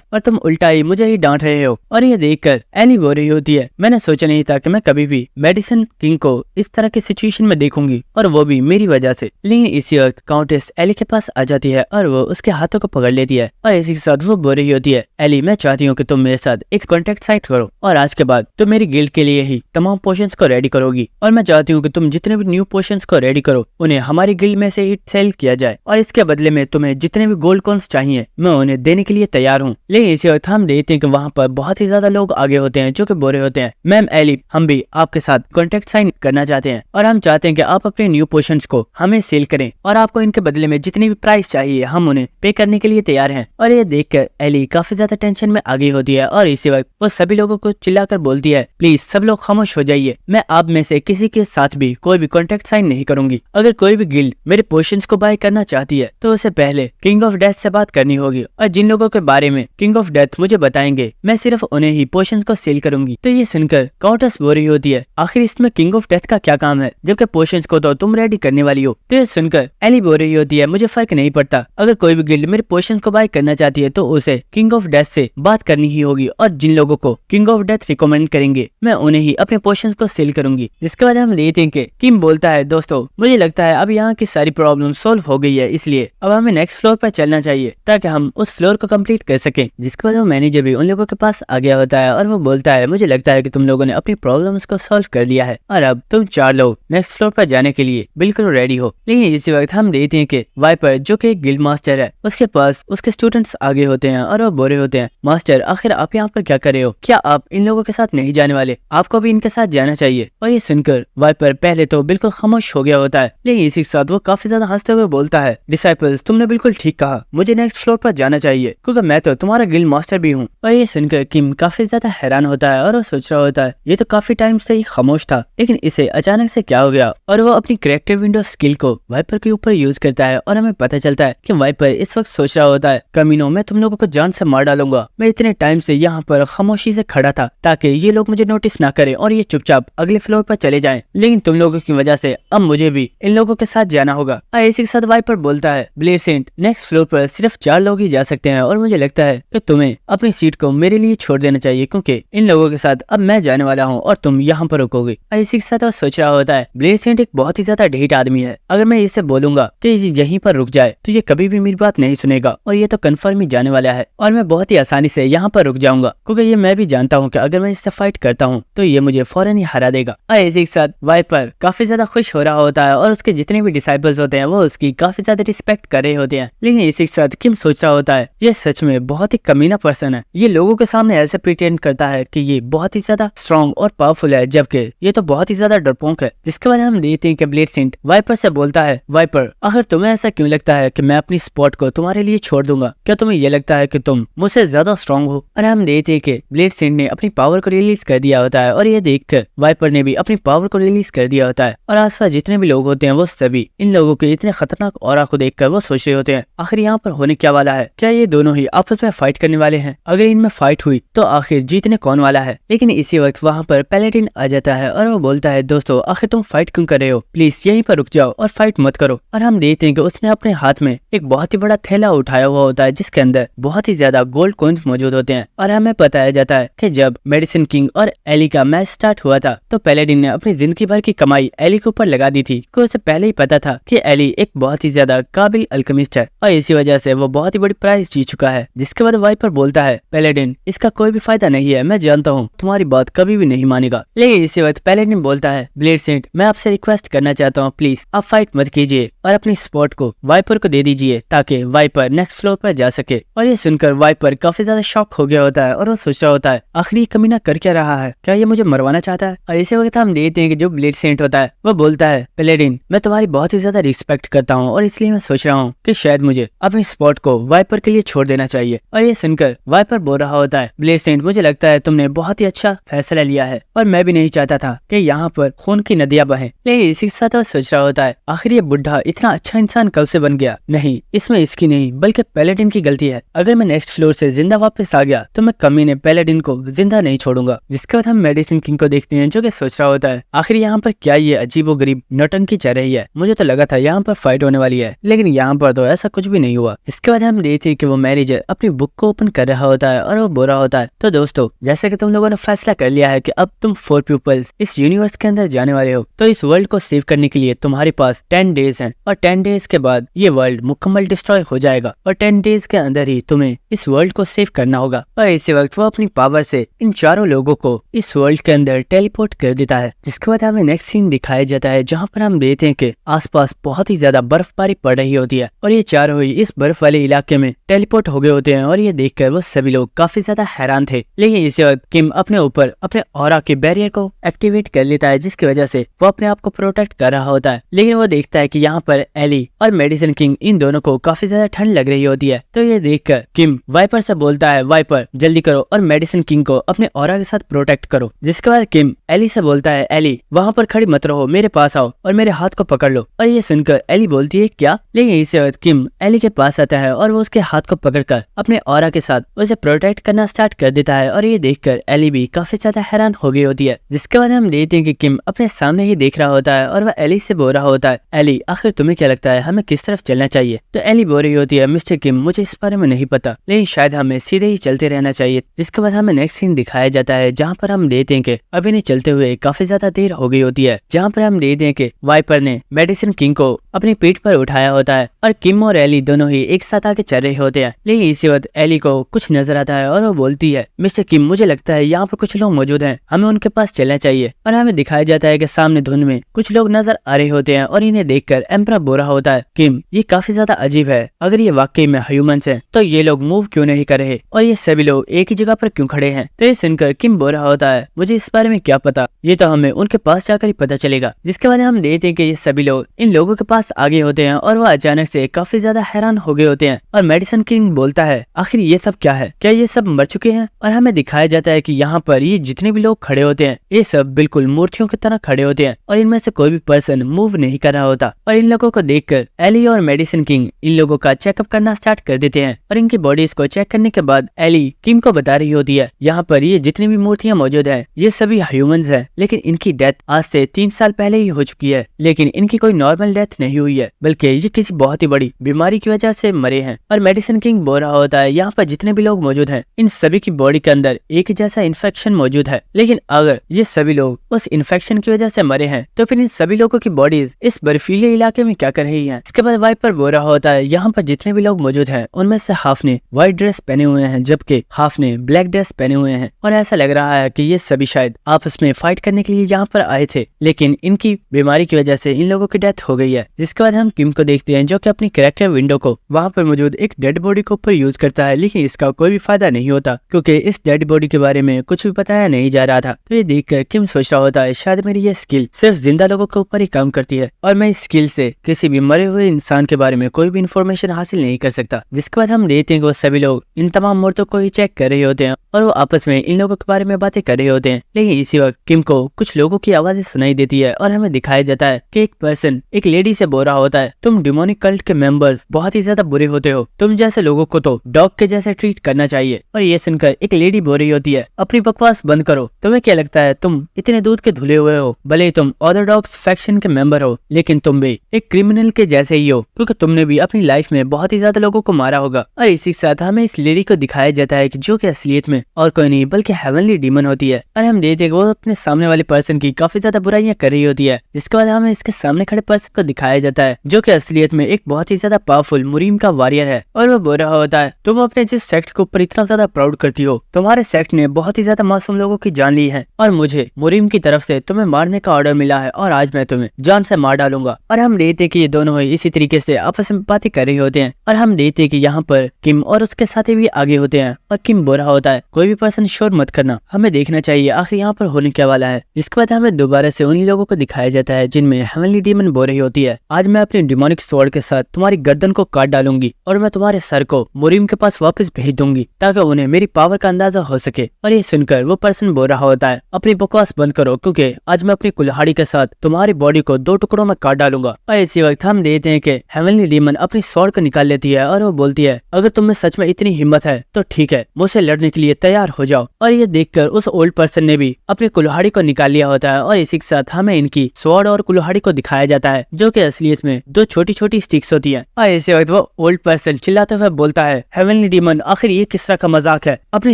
और तुम उल्टा ही मुझे ही डांट रहे हो। और ये देखकर एली बोल रही होती है मैंने सोचा नहीं था कि मैं कभी भी मेडिसिन किंग को इस तरह की सिचुएशन में देखूंगी और वो भी मेरी वजह से। लेकिन इसी वक्त काउंटेस एली के पास आ जाती है और वो उसके हाथों को पकड़ लेती है और इसी के साथ वो बोल रही होती है एली मैं चाहती हूँ कि तुम मेरे साथ एक कॉन्ट्रैक्ट साइन करो और आज के बाद तुम मेरी गिल्ड के लिए ही तमाम पोशंस को रेडी करोगी और मैं चाहती हूँ कि तुम जितने भी न्यू पोशंस को रेडी करो उन्हें हमारी गिल्ड में से ही सेल किया जाए और इसके बदले में तुम्हें जितने भी गोल्ड कॉइंस चाहिए मैं उन्हें देने के लिए तैयार हूँ। लेकिन इसी वक्त हम देखते हैं कि वहाँ पर बहुत ही ज्यादा लोग आगे होते हैं जो कि बोल रहे होते हैं मैम एली हम भी आपके साथ कॉन्ट्रैक्ट साइन करना चाहते हैं और हम चाहते हैं कि आप अपने न्यू पोशंस को हमें सेल करें और आपको इनके बदले में जितनी भी प्राइस चाहिए हम उन्हें पे करने के लिए तैयार हैं। और ये देखकर एली काफी ज्यादा टेंशन में आगे होती है और इसी वक्त वो सभी लोगों को चिल्लाकर बोलती है प्लीज सब लोग खामोश हो जाइए, मैं आप में से किसी के साथ भी कोई भी कॉन्ट्रैक्ट साइन नहीं करूंगी। अगर कोई भी गिल्ड मेरे पोशंस को बाय करना चाहती है तो उसे पहले किंग ऑफ डेथ से बात करनी होगी और जिन लोगों के बारे में किंग ऑफ डेथ मुझे बताएंगे मैं सिर्फ उन्हें ही पोशंस को सेल करूंगी। तो ये सुनकर काउंटेस बोल रही होती है आखिर इसमें किंग ऑफ डेथ का क्या काम है जबकि पोशंस को तो तुम रेडी करने वाली हो। तो ये सुनकर एली बोल रही होती है मुझे फर्क नहीं पड़ता, अगर कोई भी गिल्ड मेरे पोशंस को बाय करना चाहती है तो उसे किंग ऑफ डेथ से बात करनी ही होगी और जिन लोगों को किंग ऑफ डेथ रिकमेंड करेंगे मैं उन्हें ही अपने पोशंस को सेल करूंगी। जिसके बाद हम देखते हैं कि किम बोलता है दोस्तों मुझे लगता है अब यहाँ की सारी प्रॉब्लम सॉल्व हो गई है, इसलिए अब हमें नेक्स्ट फ्लोर पर चलना चाहिए ताकि हम उस फ्लोर को कंप्लीट कर सकें। जिसके बाद वो मैनेजर भी उन लोगों के पास आ गया होता है और वो बोलता है मुझे लगता है कि तुम लोगों ने अपनी प्रॉब्लम्स को सॉल्व कर लिया है और अब तुम 4 लोग नेक्स्ट फ्लोर पर जाने के लिए बिल्कुल रेडी हो। लेकिन इसी वक्त हम देखते हैं कि वाइपर जो कि गिल्ड मास्टर है उसके पास उसके स्टूडेंट्स आगे होते हैं और वो बोल रहे होते हैं मास्टर आखिर आप यहाँ पर क्या कर रहे हो, क्या आप इन लोगों के साथ नहीं जाने वाले, आपको भी इनके साथ जाना चाहिए। और ये सुनकर वाइपर पहले तो बिल्कुल खामोश हो गया होता है लेकिन इसी के साथ वो काफी ज्यादा हंसते हुए बोलता है डिसाइपल्स तुमने बिल्कुल ठीक कहा, मुझे नेक्स्ट फ्लोर पर जाना चाहिए क्योंकि मैं तो तुम्हारा गिल्ड मास्टर भी हूँ। और ये सुनकर किम काफी ज्यादा हैरान होता है और वो सोच रहा होता है ये तो काफी टाइम से ही खामोश था लेकिन इसे अचानक से क्या हो गया। और वो अपनी क्रिएटिव विंडो स्किल को वाइपर के ऊपर यूज करता है और हमें पता चलता है कि वाइपर इस वक्त सोच रहा होता है कमीनों मैं तुम लोगों को जान से मार डालूंगा, मैं इतने टाइम से यहाँ पर खामोशी से खड़ा था ताकि ये लोग मुझे नोटिस ना करें और ये चुपचाप अगले फ्लोर पर चले जाएं, लेकिन तुम लोगों की वजह से अब मुझे भी इन लोगों के साथ जाना होगा। और इसी के साथ वाइपर बोलता है ब्लेड सेंट नेक्स्ट फ्लोर पर सिर्फ 4 लोग ही जा सकते हैं और मुझे लगता है कि तुम्हें अपनी सीट को मेरे लिए छोड़ देना चाहिए क्योंकि इन लोगों के साथ अब मैं जाने वाला हूँ और तुम यहाँ पर रुकोगे। और इसी के साथ वो सोच रहा होता है ब्लेड सेंट एक बहुत ही ज्यादा ढीठ आदमी है, अगर मैं इसे बोलूंगा कि यहीं पर रुक जाए तो ये कभी भी मेरी बात नहीं सुनेगा और ये तो कंफर्म ही जाने वाला है और मैं बहुत ही आसानी से यहाँ पर रुक जाऊंगा क्योंकि ये मैं भी जानता हूँ कि अगर मैं इससे फाइट करता हूँ तो ये मुझे फौरन ही हरा देगा। और इसी के साथ वाइपर काफी ज्यादा खुश हो रहा होता है और उसके जितने भी डिसाइपल्स होते हैं वो उसकी काफी ज्यादा रिस्पेक्ट कर रहे होते हैं। लेकिन इसी के साथ किम सोच रहा होता है ये सच में बहुत ही कमीना पर्सन है, ये लोगों के सामने ऐसे प्रिटेंड करता है कि ये बहुत ही ज्यादा स्ट्रॉन्ग और पावरफुल है जबकि ये तो बहुत ही ज्यादा डरपोक है। जिसके बाद हम देखते हैं कि ब्लेड सेंट वाइपर से बोलता है वाइपर आखिर तुम्हें ऐसा क्यों लगता है कि मैं अपनी स्पॉट को तुम्हारे लिए छोड़ दूंगा, क्या तुम्हें ये लगता है कि तुम मुझसे ज्यादा स्ट्रॉन्ग हो। और हम देखते हैं कि ब्लेड सेंट ने अपनी पावर को रिलीज कर दिया होता है और ये देखकर वाइपर ने भी अपनी पावर को रिलीज कर दिया होता है और आसपास जितने भी लोग होते हैं वो सभी इन लोगों के इतने खतरनाक ऑरा को देखकर वो सोच रहे होते हैं आखिर यहाँ पर होने क्या वाला है, क्या ये दोनों ही आपस में फाइट करने वाले हैं, अगर इनमें फाइट हुई तो आखिर जीतने कौन वाला है। लेकिन इसी वक्त वहाँ पर पैलेडिन आ जाता है और वो बोलता है दोस्तों आखिर तुम फाइट क्यों कर रहे हो, प्लीज यहीं पर रुक जाओ और फाइट मत करो। और हम देखते हैं कि उसने अपने हाथ में एक बहुत ही बड़ा थैला उठाया हुआ होता है जिसके अंदर बहुत ही ज्यादा गोल्ड कॉइन्स मौजूद होते हैं। और हमें बताया जाता है कि जब मेडिसिन किंग और एली का मैच स्टार्ट हुआ था तो पैलेडिन ने अपनी जिंदगी भर की कमाई एली के ऊपर लगा दी थी क्योंकि उसे पहले ही पता था कि एली एक बहुत ही ज्यादा काबिल अल्केमिस्ट है और इसी वजह से वो बहुत ही बड़ी प्राइज जीत चुका है। जिसके बाद वाइपर बोलता है पैलेडिन इसका कोई भी फायदा नहीं है, मैं जानता हूँ तुम्हारी बात कभी भी नहीं मानेगा। लेकिन इसी वक्त पैलेडिन बोलता है ब्लेड सेंट मैं आपसे रिक्वेस्ट करना चाहता हूँ प्लीज आप फाइट मत कीजिए और अपनी स्पॉट को वाइपर को दे दीजिए ताकि वाइपर नेक्स्ट फ्लोर पर जा सके। और ये सुनकर वाइपर काफी ज्यादा शॉक हो गया होता है और वो सोच रहा होता है आखिर ये कमीना कर क्या रहा है, क्या ये मुझे मरवाना चाहता है। और इसी वक्त हम देखते हैं कि जो ब्लेड सेंट होता है वो बोलता है पैलेडिन मैं तुम्हारी बहुत ही ज्यादा रिस्पेक्ट करता हूँ और इसलिए मैं सोच रहा हूँ कि शायद मुझे अपनी स्पॉट को वाइपर के लिए छोड़ देना चाहिए। और ये सुनकर वाइपर बोल रहा होता है ब्लेड सेंट मुझे लगता है तुम तुमने बहुत ही अच्छा फैसला लिया है और मैं भी नहीं चाहता था कि यहाँ पर खून की नदियां बहें। लेकिन इसी के साथ वो सोच रहा होता है आखिर ये बुढ़ा इतना अच्छा इंसान कब से बन गया। नहीं, इसमें इसकी नहीं बल्कि पैलेडिन की गलती है। अगर मैं नेक्स्ट फ्लोर से जिंदा वापस आ गया तो मैं कमीने पैलेडिन को जिंदा नहीं छोड़ूंगा। जिसके बाद हम मेडिसिन किंग को देखते हैं जो कि सोच रहा होता है आखिर यहाँ पर क्या ये अजीबोगरीब नौटंकी चल रही है। मुझे तो लगा था यहाँ पर फाइट होने वाली है, लेकिन यहाँ पर तो ऐसा कुछ भी नहीं हुआ। जिसके बाद हम देखते हैं कि वो मैनेजर अपनी बुक को ओपन कर रहा होता है और वो बोल रहा होता है तो दोस्तों, जैसे कि तुम लोगों ने फैसला कर लिया है कि अब तुम 4 पीपल्स इस यूनिवर्स के अंदर जाने वाले हो, तो इस वर्ल्ड को सेव करने के लिए तुम्हारे पास 10 डेज हैं और 10 डेज के बाद ये वर्ल्ड मुकम्मल डिस्ट्रॉय हो जाएगा और 10 डेज के अंदर ही तुम्हें इस वर्ल्ड को सेव करना होगा। और इसी वक्त वो अपनी पावर से इन चारों लोगों को इस वर्ल्ड के अंदर टेलीपोर्ट कर देता है। जिसके बाद हमें नेक्स्ट सीन दिखाया जाता है जहाँ पर हम देखते हैं कि आसपास बहुत ही ज्यादा बर्फबारी पड़ रही होती है और ये चारों ही इस बर्फ वाले इलाके में टेलीपोर्ट हो गए होते हैं। और ये देखकर वो सभी लोग काफी ज्यादा हैरान थे। लेकिन इसी वक्त किम अपने ऊपर अपने ऑरा के बैरियर को एक्टिवेट कर लेता है जिसकी वजह से वो अपने आप को प्रोटेक्ट कर रहा होता है। लेकिन वो देखता है कि यहाँ पर एली और मेडिसिन किंग इन दोनों को काफी ज्यादा ठंड लग रही होती है। तो ये देखकर किम वाइपर से बोलता है वाइपर जल्दी करो और मेडिसिन किंग को अपने ऑरा के साथ प्रोटेक्ट करो। जिसके बाद किम एली से बोलता है एली वहाँ पर खड़ी मत रहो, मेरे पास आओ और मेरे हाथ को पकड़ लो। और ये सुनकर एली बोलती है क्या। लेकिन इसी वक्त किम एली के पास आता है और वो उसके हाथ को पकड़कर अपने ऑरा के साथ उसे प्रोटेक्ट करना स्टार्ट कर देता है। और ये देखकर एली भी काफी ज्यादा हैरान हो गई होती है। जिसके बाद हम देखते हैं कि किम अपने सामने ही देख रहा होता है और वह एली से बोल रहा होता है एली आखिर तुम्हें क्या लगता है हमें किस तरफ चलना चाहिए। तो एली बोल रही होती है मिस्टर किम मुझे इस बारे में नहीं पता, लेकिन शायद हमें सीधे ही चलते रहना चाहिए। जिसके बाद हमें नेक्स्ट सीन दिखाया जाता है जहाँ पर हम देखते हैं कि अभी नहीं चलते हुए काफी ज्यादा देर हो गई होती है, जहाँ पर हम देखते हैं कि वाइपर ने मेडिसिन किंग को अपनी पीठ पर उठाया होता है और किम और एली दोनों ही एक साथ आके चल रहे होते हैं। लेकिन इसी वक्त एली को कुछ नजर आता है और वो बोलती है मिस्टर किम मुझे लगता है यहाँ पर कुछ लोग मौजूद हैं, हमें उनके पास चलना चाहिए। और हमें दिखाया जाता है कि सामने धुंध में कुछ लोग नजर आ रहे होते हैं और इन्हें देखकर एम्परर बोल रहा होता है किम ये काफी ज्यादा अजीब है, अगर ये वाकई में ह्यूमंस हैं तो ये लोग मूव क्यों नहीं कर रहे और ये सभी लोग एक ही जगह पर क्यों खड़े हैं। तो ये सुनकर किम बोल रहा होता है मुझे इस बारे में क्या पता, ये तो हमें उनके पास जाकर ही पता चलेगा। जिसके बाद हम देखते हैं कि ये सभी लोग इन लोगों के पास आगे होते हैं और वह अचानक से काफी ज्यादा हैरान हो गए होते हैं। और मेडिसिन किंग बोलता है आखिर ये सब क्या है, क्या ये सब मर चुके हैं। और हमें दिखाया जाता है कि यहाँ पर ये जितने भी लोग खड़े होते हैं ये सब बिल्कुल मूर्तियों की तरह खड़े होते हैं और इनमें से कोई भी पर्सन मूव नहीं कर रहा होता। और इन लोगों को देखकर एली और मेडिसिन किंग इन लोगों का चेकअप करना स्टार्ट कर देते हैं। और इनकी बॉडीज को चेक करने के बाद एली किम को बता रही होती है यहाँ पर ये जितनी भी मूर्तियां मौजूद है ये सभी ह्यूमंस हैं, लेकिन इनकी डेथ आज से 3 साल पहले ही हो चुकी है। लेकिन इनकी कोई नॉर्मल डेथ नहीं हुई है, बल्कि ये किसी बहुत ही बड़ी बीमारी की वजह से मरे हैं। और मेडिसिन किंग बोल रहा होता है यहाँ पर जितने भी लोग मौजूद हैं इन सभी की बॉडी के अंदर एक जैसा इन्फेक्शन मौजूद है, लेकिन अगर ये सभी लोग उस इन्फेक्शन की वजह से मरे हैं तो फिर इन सभी लोगों की बॉडीज इस बर्फीले इलाके में क्या कर रही है। इसके बाद वाइपर बोल रहा होता है यहाँ पर जितने भी लोग मौजूद हैं उनमें से हाफ ने व्हाइट ड्रेस पहने हुए हैं जबकि हाफ ने ब्लैक ड्रेस पहने हुए हैं। और ऐसा लग रहा है कि ये सभी शायद आपस में फाइट करने के लिए यहाँ पर आए थे, लेकिन इनकी बीमारी की वजह से इन लोगों की डेथ हो गई है। जिसके बाद हम किम को देखते हैं जो कि अपनी कैरेक्टर विंडो को वहाँ पर मौजूद एक डेड बॉडी के ऊपर यूज करता है, लेकिन इसका कोई भी फायदा नहीं होता क्योंकि इस डेड बॉडी के बारे में कुछ भी बताया नहीं जा रहा था। तो ये देखकर किम सोच रहा होता है शायद मेरी ये स्किल सिर्फ जिंदा लोगों के ऊपर ही काम करती है और मैं इस स्किल से किसी भी मरे हुए इंसान के बारे में कोई भी इन्फॉर्मेशन हासिल नहीं कर सकता। जिसके बाद हम देखते हैं कि वो सभी लोग इन तमाम मूर्तों को ही चेक कर रहे होते हैं और वो आपस में इन लोगों के बारे में बातें कर रहे होते हैं। लेकिन इसी वक्त किम को कुछ लोगों की आवाजें सुनाई देती है और हमें दिखाया जाता है कि एक पर्सन एक लेडी से बोल रहा होता है तुम डिमोनिक कल्ट के मेंबर्स बहुत ही ज्यादा बुरे होते हो, तुम जैसे लोगों को तो डॉग के जैसे ट्रीट करना चाहिए। और ये सुनकर एक लेडी बोल रही होती है अपनी बकवास बंद करो, तुम्हें क्या लगता है तुम इतने दूध के धुले हुए हो, भले ही तुम ऑर्थोडॉक्स सेक्शन के मेंबर हो लेकिन तुम भी एक क्रिमिनल के जैसे ही हो क्योंकि तुमने भी अपनी लाइफ में बहुत ही ज्यादा लोगों को मारा होगा। और इसी के साथ हमें इस लेडी को दिखाया जाता है कि जो कि असलियत में और कोई नहीं बल्कि हेवनली डीमन होती है। और हम देखते हैं वो अपने सामने वाले पर्सन की काफी ज्यादा बुराइयां कर रही होती है। जिसके बाद हमें इसके सामने खड़े पर्सन को दिखाया जाता है जो कि असलियत में एक बहुत ही ज्यादा पावरफुल मुरीम का वॉरियर है। और वो बोल रहा होता है तुम अपने जिस सेक्ट के ऊपर इतना ज्यादा प्राउड करती हो, तुम्हारे सेक्ट ने बहुत ही ज्यादा मासूम लोगों की जान ली है और मुझे मुरीम की तरफ से तुम्हें मारने का ऑर्डर मिला है और आज मैं तुम्हें जान से मार डालूंगा। और हम देखते हैं कि ये दोनों ही इसी तरीके से आपस में बातें कर रहे होते हैं। और हम देखते हैं कि यहाँ पर किम और उसके साथी भी आगे होते हैं और किम बोल रहा होता है कोई भी पर्सन शोर मत करना, हमें देखना चाहिए आखिर यहाँ पर होने क्या वाला है। इसके बाद हमें दोबारा से उन्हीं लोगों को दिखाया जाता है जिनमें हेवनली डीमन बोल रही होती है, आज मैं अपनी डिमोनिक स्वॉर्ड के साथ तुम्हारी गर्दन को काट डालूंगी और मैं तुम्हारे सर को मोरिम के पास वापस भेज दूंगी ताकि उन्हें मेरी पावर का अंदाजा हो सके। और ये सुनकर वो पर्सन बोल रहा होता है, अपनी बकवास बंद करो क्योंकि आज मैं अपनी कुल्हाड़ी के साथ तुम्हारी बॉडी को 2 टुकड़ों में काट डालूंगा। और इसी वक्त हम देखते हैं कि हेवनली डीमन अपनी स्वॉर्ड को निकाल लेती है और वो बोलती है, अगर तुम में सच में इतनी हिम्मत है तो ठीक है, मुझसे लड़ने के लिए तैयार हो जाओ। और ये देखकर उस ओल्ड पर्सन ने भी अपनी कुल्हाड़ी को निकाल लिया होता है और इसी के साथ हमें इनकी स्वॉर्ड और कुल्हाड़ी को दिखाया जाता है जो कि असलियत में 2 छोटी छोटी स्टिक्स होती हैं। और इसी वक्त वो ओल्ड पर्सन चिल्लाते हुए बोलता है, हेवनली डीमन आखिर ये किस तरह का मजाक है, अपनी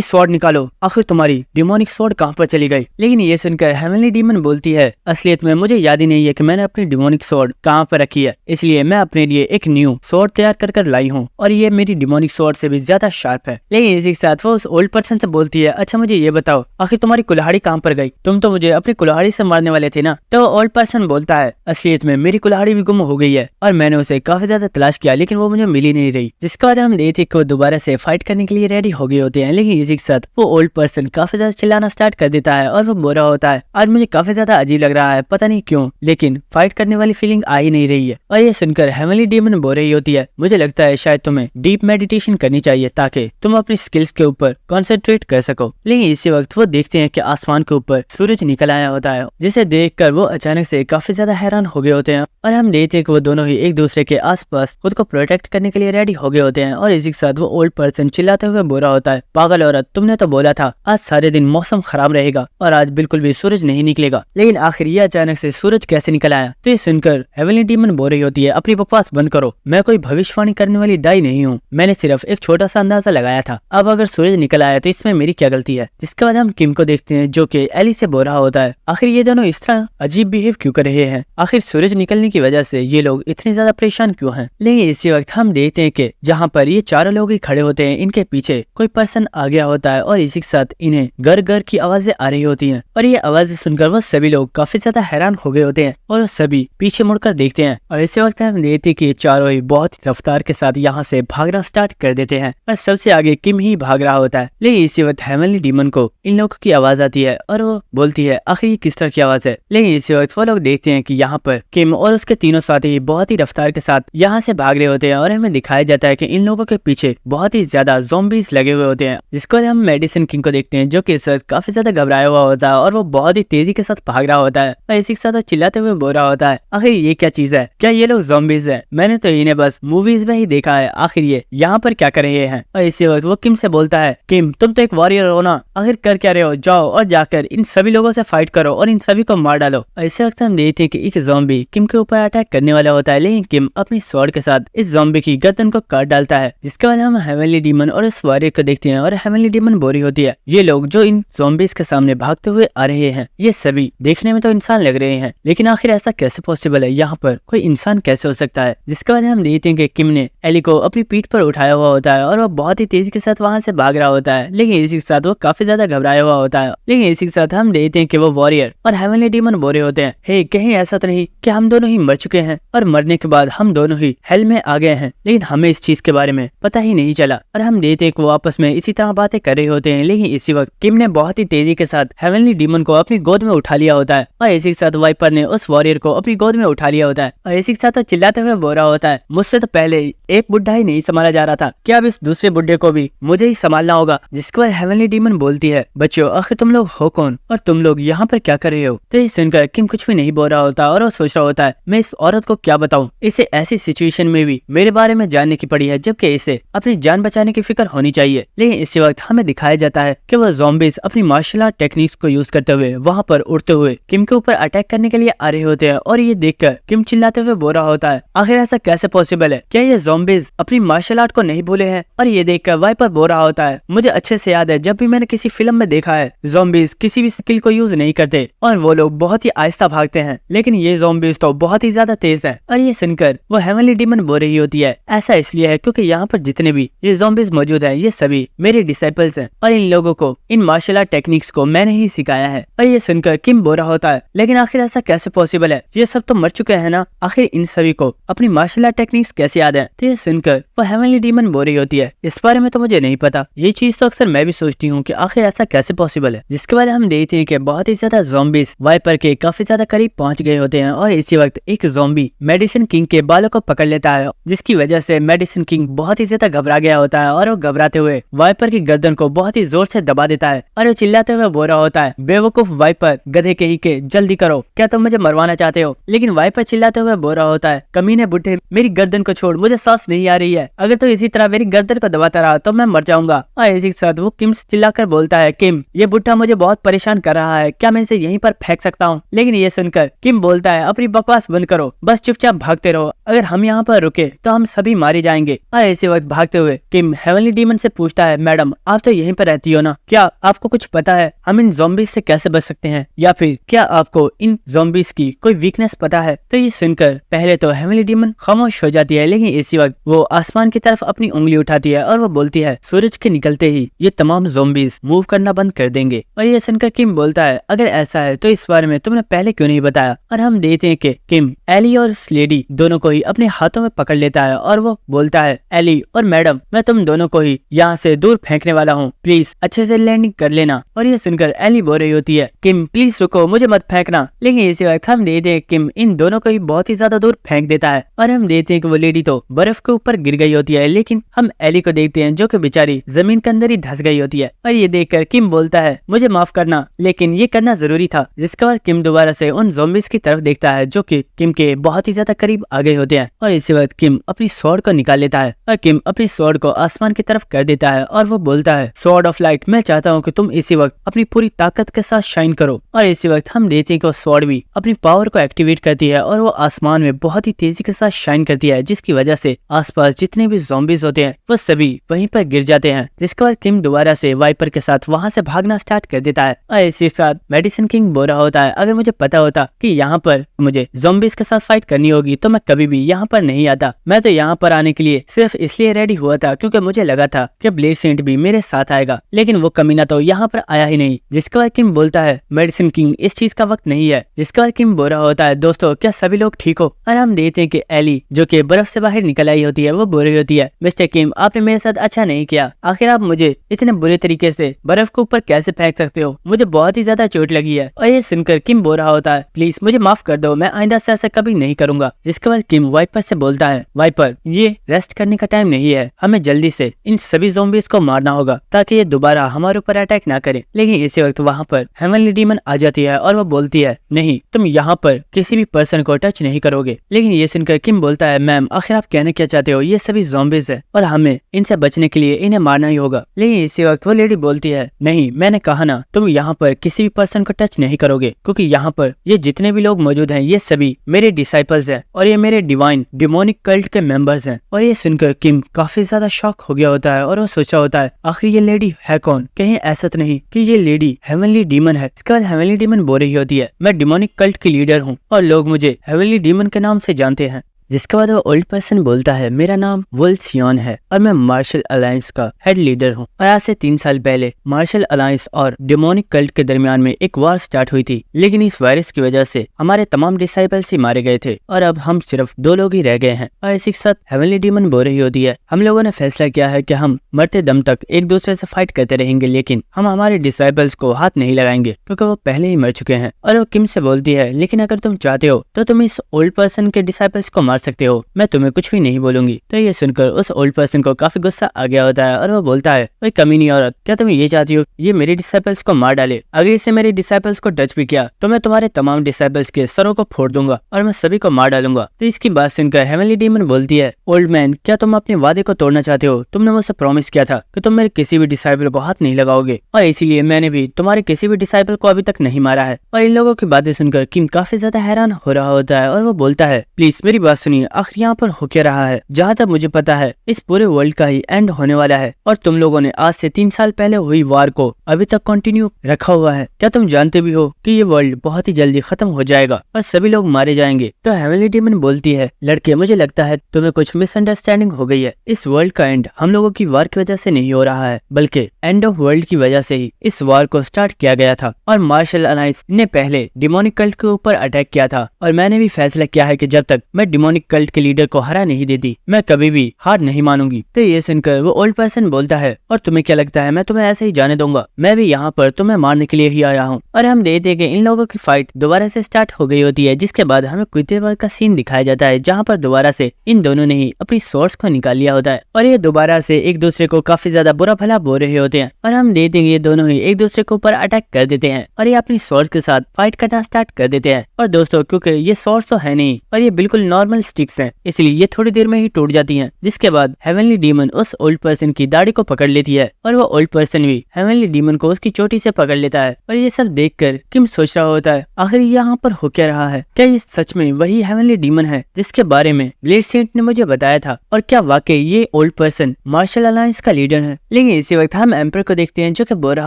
स्वॉर्ड निकालो, आखिर तुम्हारी डिमोनिक स्वॉर्ड कहाँ पर चली गई। लेकिन ये सुनकर हेवनली डीमन बोलती है, असलियत में मुझे याद ही नहीं है कि मैंने अपनी डिमोनिक स्वॉर्ड कहाँ पर रखी है, इसलिए मैं अपने लिए एक न्यू स्वॉर्ड तैयार कर लाई हूँ और ये मेरी डिमोनिक स्वॉर्ड से भी ज्यादा शार्प है। लेकिन इसी के साथ वो उस ओल्ड पर्सन से बोलती है, अच्छा मुझे ये बताओ आखिर तुम्हारी कुल्हाड़ी कहाँ पर गई, तुम तो मुझे अपनी कुल्हाड़ी से मारने वाले थे ना। तो ओल्ड पर्सन बोलता है, असलियत में मेरी कुल्हाड़ी भी गुम हो गई है और मैंने उसे काफी ज्यादा तलाश किया लेकिन वो मुझे मिली नहीं रही। जिसके बाद हम देखते कि वो दोबारा से फाइट करने के लिए रेडी हो गए होते हैं। लेकिन इसी के साथ वो ओल्ड पर्सन काफी ज्यादा चिल्लाना स्टार्ट कर देता है और वो बोल रहा होता है, आज मुझे काफी ज्यादा अजीब लग रहा है, पता नहीं क्यों, लेकिन फाइट करने वाली फीलिंग आ ही नहीं रही है। और ये सुनकर हेवनली डीमन बोल रही होती है, मुझे लगता है शायद तुम्हें डीप मेडिटेशन करनी चाहिए ताकि तुम अपनी स्किल्स के ऊपर कंसंट्रेट कर सको। लेकिन इसी वक्त वो देखते हैं कि आसमान के ऊपर सूरज निकल आया होता है, जिसे देखकर वो अचानक से काफी ज्यादा हैरान हो गए होते हैं। और हम देखते हैं कि वो दोनों ही एक दूसरे के आसपास खुद को प्रोटेक्ट करने के लिए रेडी हो गए होते हैं। और इसी के साथ वो ओल्ड पर्सन चिल्लाते हुए बोल रहा होता है, पागल औरत, तुमने तो बोला था आज सारे दिन मौसम खराब रहेगा और आज बिल्कुल भी सूरज नहीं निकलेगा, लेकिन आखिर ये अचानक से सूरज कैसे निकल आया। तो ये सुनकर हेवनली डीमन बोल रही होती है, अपनी बकवास बंद करो, मैं कोई भविष्यवाणी करने वाली दाई नहीं हूँ, मैंने सिर्फ एक छोटा सा अंदाजा लगाया था, अब अगर सूरज निकल आया तो इसमें मेरी क्या गलती है। जिसके बाद हम किम को देखते हैं जो कि एली से बोल रहा होता है, आखिर ये दोनों इस तरह अजीब बिहेव क्यों कर रहे हैं, आखिर सूरज निकलने की वजह से ये लोग इतने ज्यादा परेशान क्यों हैं। लेकिन इसी वक्त हम देखते हैं कि जहाँ पर ये चारों लोग ही खड़े होते हैं, इनके पीछे कोई पर्सन आ गया होता है और इसी के साथ इन्हें घर घर की आवाजें आ रही होती हैं। और ये आवाजें सुनकर वो सभी लोग काफी ज्यादा हैरान हो गए होते हैं और वो सभी पीछे मुड़कर देखते हैं। और इसी वक्त हम देखते हैं कि चारों ही बहुत रफ्तार के साथ यहाँ से भागना स्टार्ट कर देते हैं और सबसे आगे किम ही भाग रहा होता है। लेकिन इसी वक्त हेवनली डीमन को इन लोगों की आवाज आती है और वो बोलती है, आखिर ये किस तरह की आवाज है। लेकिन इसी वक्त वो लोग देखते हैं कि यहाँ पर किम और उसके तीनों साथी बहुत ही रफ्तार के साथ यहाँ से भाग रहे होते हैं और हमें दिखाया जाता है कि इन लोगों के पीछे बहुत ही ज्यादा ज़ॉम्बीज लगे हुए होते हैं। जिसको हम मेडिसिन किंग को देखते हैं जो कि इस वक्त काफी ज्यादा घबराया हुआ होता है और वो बहुत ही तेजी के साथ भाग रहा होता है और इसी के साथ वो चिल्लाते हुए बोल रहा होता है, आखिर ये क्या चीज है, क्या ये लोग ज़ॉम्बीज हैं, मैंने तो इन्हें बस मूवीज में ही देखा है, आखिर ये यहाँ पर क्या कर रहे हैं। और इसी वक्त वो किम से बोलता है, किम तुम तो एक वॉरियर हो ना, आखिर कर क्या रहे हो, जाओ और जाकर इन सभी लोगों से फाइट करो और इन सभी को मार डालो। और इसी वक्त हम देखते हैं कि एक ज़ॉम्बी किम के ऊपर अटैक करने वाला होता है, लेकिन किम अपनी स्वॉर्ड के साथ इस ज़ॉम्बी की गर्दन को काट डालता है। जिसके बाद हम हेवनली डीमन और इस वॉरियर को देखते हैं और हेवनली डीमन बोल रही होती है, ये लोग जो इन ज़ॉम्बीज के सामने भागते हुए आ रहे हैं ये सभी देखने में तो इंसान लग रहे हैं, लेकिन आखिर ऐसा कैसे पॉसिबल है, यहाँ पर कोई इंसान कैसे हो सकता है। जिसके बाद हम देखते हैं कि किम ने एली को अपनी पीठ पर उठाया हुआ होता है और वो बहुत ही तेजी के साथ वहाँ से भाग रहा होता है, लेकिन इसी के साथ वो काफी ज्यादा घबराया हुआ होता है। लेकिन इसी के साथ हम देखते हैं कि वो वॉरियर और हेवनली डीमन बोल रहे होते हैं, हे कहीं ऐसा तो नहीं कि हम दोनों ही मर चुके हैं और मरने के बाद हम दोनों ही हेल में आ गए हैं, लेकिन हमें इस चीज के बारे में पता ही नहीं चला। और हम देखते हैं कि वो आपस में इसी तरह बातें कर रहे होते हैं। लेकिन इसी वक्त किम ने बहुत ही तेजी के साथ हेवनली डीमन को अपनी गोद में उठा लिया होता है और इसी के साथ वाइपर ने उस वॉरियर को अपनी गोद में उठा लिया होता है और इसी के साथ वो चिल्लाते हुए बोल रहा होता है, मुझसे तो पहले एक बुढ़ा ही नहीं संभाला जा रहा था, क्या अब इस दूसरे बुढ़े को भी मुझे ही संभालना होगा। जिसके बाद हेवनली डीमन बोलती है, बच्चों आखिर तुम लोग हो कौन और तुम लोग यहाँ पर क्या कर रहे हो। तो ये सुनकर किम कुछ भी नहीं बोल रहा होता और वो सोच रहा होता है, मैं इस औरत को क्या बताऊं, इसे ऐसी सिचुएशन में भी मेरे बारे में जानने की पड़ी है जबकि इसे अपनी जान बचाने की फिक्र होनी चाहिए। लेकिन इसी वक्त हमें दिखाया जाता है कि वो ज़ॉम्बीज अपनी मार्शल आर्ट टेक्निक्स को यूज करते हुए वहाँ पर उड़ते हुए किम के ऊपर अटैक करने के लिए आ रहे होते हैं और ये देखकर किम चिल्लाते हुए बोल रहा होता है, आखिर ऐसा कैसे पॉसिबल है, क्या ये ज़ॉम्बीज अपनी मार्शल आर्ट को नहीं भूले हैं। और ये देखकर वाइपर बोल रहा होता है, मुझे अच्छे से याद है जब भी मैंने किसी फिल्म में देखा है ज़ॉम्बीज किसी भी स्किल को यूज नहीं करते और वो लोग बहुत ही आहिस्ता भागते हैं, लेकिन ये ज़ॉम्बीज तो बहुत ही ज्यादा तेज है। और ये सुनकर वो हेवनली डीमन बोल रही होती है, ऐसा इसलिए है क्योंकि यहाँ पर जितने भी ये ज़ॉम्बीज मौजूद है ये सभी मेरे डिसाइपल्स हैं और इन लोगों को इन मार्शल आर्ट टेक्निक्स को मैंने ही सिखाया है। और ये सुनकर किम बोल रहा होता है, लेकिन आखिर ऐसा कैसे पॉसिबल है, ये सब तो मर चुके हैं ना, आखिर इन सभी को अपनी मार्शल आर्ट टेक्निक्स कैसे याद है। तो ये सुनकर वो हेवनली डीमन बोल रही होती है, इस बारे में तो मुझे नहीं पता, ये चीज तो अक्सर मैं भी सोचती हूँ कि आखिर ऐसा कैसे पॉसिबल है। जिसके बाद हम देखते हैं कि बहुत ही ज्यादा ज़ॉम्बीज वाइपर के काफी ज्यादा करीब पहुंच गए होते हैं और इसी वक्त एक ज़ॉम्बी मेडिसिन किंग के बालों को पकड़ लेता है, जिसकी वजह से मेडिसिन किंग बहुत ही ज्यादा घबरा गया होता है और वो घबराते हुए वाइपर की गर्दन को बहुत ही जोर से दबा देता है और वो चिल्लाते हुए बोल रहा होता है, बेवकूफ वाइपर, गधे के ही के, जल्दी करो, क्या तुम मुझे मरवाना चाहते हो। लेकिन वाइपर चिल्लाते हुए बोल रहा होता है, कमीने बुढ़े, मेरी गर्दन को छोड़, मुझे सांस नहीं आ रही है, अगर तो इसी तरह मेरी गर्दन को दबाता रहा तो मैं मर जाऊंगा। और इसी के साथ वो किम चिल्लाकर बोलता है, किम, ये बुढ़ा मुझे बहुत परेशान कर रहा है, क्या मैं इसे यहीं पर फेंक सकता हूँ। लेकिन ये सुनकर किम बोलता है, अपनी बकवास बंद करो, बस चुपचाप भागते रहो, अगर हम यहाँ पर रुके तो हम सभी मारे जाएंगे। और इसी वक्त भागते हुए किम हेवनली डीमन से पूछता है, मैडम आप तो यहीं पर रहती हो ना, क्या आपको कुछ पता है हम इन ज़ॉम्बीज से कैसे बच सकते हैं, या फिर क्या आपको इन ज़ॉम्बीज की कोई वीकनेस पता है। तो ये सुनकर पहले तो हेवनली डीमन खामोश हो जाती है, लेकिन इसी वक्त वो आसमान की तरफ अपनी उंगली उठाती है और वो बोलती है, सूरज के निकलते ही ये तमाम ज़ॉम्बीज मूव करना बंद कर देंगे। और ये सुनकर किम बोलता है, अगर ऐसा है तो इस बारे में तुमने पहले क्यों नहीं बताया। और हम देखते हैं कि किम एली और उस लेडी दोनों को ही अपने हाथों में पकड़ लेता है और वो बोलता है, एली और मैडम, मैं तुम दोनों को ही यहाँ से दूर फेंकने वाला हूँ, प्लीज अच्छे से लैंडिंग कर लेना। और ये सुनकर एली बोल रही होती है, किम प्लीज रुको, मुझे मत फेंकना। लेकिन इसी वक्त हम देखते हैं किम इन दोनों को ही बहुत ही ज्यादा दूर फेंक देता है और हम देखते हैं कि वो लेडी तो बर्फ के ऊपर गिर गई होती है, लेकिन हम एली को देखते हैं जो कि बेचारी जमीन के अंदर ही धंस गई होती है। और ये देखकर किम बोलता है, मुझे माफ करना, लेकिन ये करना जरूरी था। जिसके बाद किम दोबारा से उन ज़ॉम्बीज की तरफ देखता है जो कि किम के बहुत ही ज्यादा करीब आ गए होते हैं। और इसी वक्त किम अपनी स्वॉर्ड को निकाल लेता है और किम अपनी स्वॉर्ड को आसमान की तरफ कर देता है और वो बोलता है, स्वॉर्ड ऑफ लाइट, मैं चाहता हूँ कि तुम इसी वक्त अपनी पूरी ताकत के साथ शाइन करो। और इसी वक्त हम देखते हैं कि वो स्वॉर्ड भी अपनी पावर को एक्टिवेट करती है और वो आसमान में बहुत ही तेजी के साथ शाइन करती है, जिसकी वजह से आसपास जितने भी ज़ॉम्बीज होते हैं वो सभी वहीं पर गिर जाते हैं। जिसके बाद किम दोबारा से वाइपर के साथ वहां से भागना स्टार्ट कर देता है और इसी साथ मेडिसिन किंग बोल रहा होता है, अगर मुझे पता होता कि यहाँ पर मुझे ज़ॉम्बीज के साथ फाइट करनी होगी तो मैं कभी भी यहाँ पर नहीं आता। मैं तो यहाँ पर आने के लिए सिर्फ इसलिए रेडी हुआ था क्योंकि मुझे लगा था कि ब्लेड सेंट भी मेरे साथ आएगा, लेकिन वो कमीना तो यहाँ पर आया ही नहीं। जिसके बाद किम बोलता है, मेडिसिन किंग, इस चीज का वक्त नहीं है। जिसके बाद किम बोल रहा होता है, दोस्तों क्या सभी लोग ठीक हो। और हम देखते हैं कि एली जो कि बर्फ से बाहर निकल आई होती है वो बोल रही होती है, मिस्टर किम, आपने मेरे साथ अच्छा नहीं किया, आखिर आप मुझे इतने बुरे तरीके से बर्फ के ऊपर कैसे फेंक सकते हो, मुझे बहुत ही ज्यादा चोट लगी है। और ये सुनकर किम बोल रहा होता है, प्लीज मुझे माफ कर दो, मैं आइंदा से ऐसा कभी नहीं करूंगा। जिसके बाद किम वाइपर से बोलता है, वाइपर, ये रेस्ट करने का टाइम नहीं है, हमें जल्दी से इन सभी ज़ॉम्बीज को मारना होगा ताकि ये दोबारा हमारे ऊपर अटैक ना करे। लेकिन इसी वक्त वहाँ पर हेवनली डीमन आ जाती है और वो बोलती है, नहीं, तुम यहाँ पर किसी भी पर्सन को टच नहीं करोगे। लेकिन ये सुनकर किम बोलता है, मैम आखिर आप कहना क्या चाहते हो, ये सभी ज़ॉम्बीज है और हमें इनसे बचने के लिए इन्हें मारना ही होगा। लेकिन इसी वक्त वो लेडी बोलती है, नहीं, मैंने कहा ना, तुम यहाँ पर किसी भी पर्सन को टच नहीं करोगे, क्योंकि यहाँ पर ये जितने भी लोग मौजूद हैं ये सभी मेरे डिसाइपल्स हैं और ये मेरे डिवाइन डिमोनिक कल्ट के मेंबर्स हैं। और ये सुनकर किम काफी ज्यादा शॉक हो गया होता है और वो सोचा होता है, आखिर ये लेडी है कौन, कहीं ऐसा तो नहीं कि ये लेडी हेवनली डीमन है। इसके बाद हेवनली डीमन बोल रही होती है, मैं डिमोनिक कल्ट की लीडर हूँ और लोग मुझे हेवनली डीमन के नाम से जानते हैं। जिसके बाद वो ओल्ड पर्सन बोलता है, मेरा नाम वुल्सियन है और मैं मार्शल अलायंस का हेड लीडर हूँ। और आज से 3 साल पहले मार्शल अलायंस और डेमोनिक कल्ट के दरमियान में एक वार स्टार्ट हुई थी, लेकिन इस वायरस की वजह से हमारे तमाम डिसाइपल्स ही मारे गए थे और अब हम सिर्फ 2 लोग ही रह गए हैं। और इसी के साथ हेवनली डीमन बोल रही होती है, हम लोगों ने फैसला किया है कि हम मरते दम तक एक दूसरे से फाइट करते रहेंगे, लेकिन हम हमारे डिसाइपल्स को हाथ नहीं लगाएंगे क्योंकि वो पहले ही मर चुके हैं। और वो किम से बोलती है, लेकिन अगर तुम चाहते हो तो तुम इस ओल्ड पर्सन के डिसाइपल्स को मार सकते हो, मैं तुम्हें कुछ भी नहीं बोलूंगी। तो ये सुनकर उस ओल्ड पर्सन को काफी गुस्सा आ गया होता है और वो बोलता है, ओए कमीनी औरत, क्या तुम ये चाहती हो ये मेरे डिसाइपल्स को मार डाले? अगर इसने मेरे डिसाइपल्स को टच भी किया तो मैं तुम्हारे तमाम डिसाइपल्स के सरों को फोड़ दूंगा और मैं सभी को मार डालूंगा। तो इसकी बात सुनकर हेवनली डीमन बोलती है, ओल्ड मैन, क्या तुम अपने वादे को तोड़ना चाहते हो? तुमने मुझसे प्रॉमिस किया था कि तुम मेरे किसी भी डिसाइपल को हाथ नहीं लगाओगे और इसीलिए मैंने भी तुम्हारे किसी भी डिसाइपल को अभी तक नहीं मारा है। और इन लोगों की बातें सुनकर किम काफी ज्यादा हैरान हो रहा होता है और वो बोलता है, प्लीज मेरी बात सुनिए, आखिर यहाँ पर हो क्या रहा है? जहाँ तक मुझे पता है इस पूरे वर्ल्ड का ही एंड होने वाला है और तुम लोगों ने आज से 3 साल पहले हुई वार को अभी तक कंटिन्यू रखा हुआ है। क्या तुम जानते भी हो कि ये वर्ल्ड बहुत ही जल्दी खत्म हो जाएगा और सभी लोग मारे जाएंगे? तो हेवनली डीमन बोलती है, लड़के, मुझे लगता है तुम्हें कुछ मिसअंडरस्टैंडिंग हो गई है। इस वर्ल्ड का एंड हम लोगों की वार की वजह से नहीं हो रहा है, बल्कि एंड ऑफ वर्ल्ड की वजह से ही इस वार को स्टार्ट किया गया था और मार्शल अलायंस ने पहले डिमोनिक कल्ट के ऊपर अटैक किया था और मैंने भी फैसला किया है कि जब तक मैं डिमोनिक डेमोनिक कल्ट के लीडर को हरा नहीं देती, मैं कभी भी हार नहीं मानूंगी। तो ये सुनकर वो ओल्ड पर्सन बोलता है, और तुम्हें क्या लगता है मैं तुम्हें ऐसे ही जाने दूंगा? मैं भी यहाँ पर तुम्हें मारने के लिए ही आया हूँ। और हम देखते हैं कि इन लोगों की फाइट दोबारा से स्टार्ट हो गई होती है, जिसके बाद हमें कुछ देर बाद का सीन दिखाया जाता है जहाँ पर दोबारा से इन दोनों ने ही अपनी सोर्स को निकाल लिया होता है और ये दोबारा से एक दूसरे को काफी ज्यादा बुरा भला बोल रहे होते हैं। और हम देखते हैं ये दोनों ही एक दूसरे के ऊपर अटैक कर देते हैं और ये अपनी सोर्स के साथ फाइट करना स्टार्ट कर देते हैं। और दोस्तों क्योंकि ये सोर्स तो है नहीं और ये बिल्कुल नॉर्मल स्टिक्स हैं, इसलिए ये थोड़ी देर में ही टूट जाती हैं। जिसके बाद हेवनली डीमन उस ओल्ड पर्सन की दाढ़ी को पकड़ लेती है और वो ओल्ड पर्सन भी हेवनली डीमन को उसकी चोटी से पकड़ लेता है। और ये सब देखकर किम सोच रहा होता है आखिर यहाँ पर हो क्या रहा है, क्या ये सच में वही हेवनली डीमन है जिसके बारे में ब्लेड सेंट ने मुझे बताया था, और क्या वाकई ये ओल्ड पर्सन मार्शल अलायंस का लीडर है। लेकिन इसी वक्त हम एम्पर को देखते हैं जो कि बोल रहा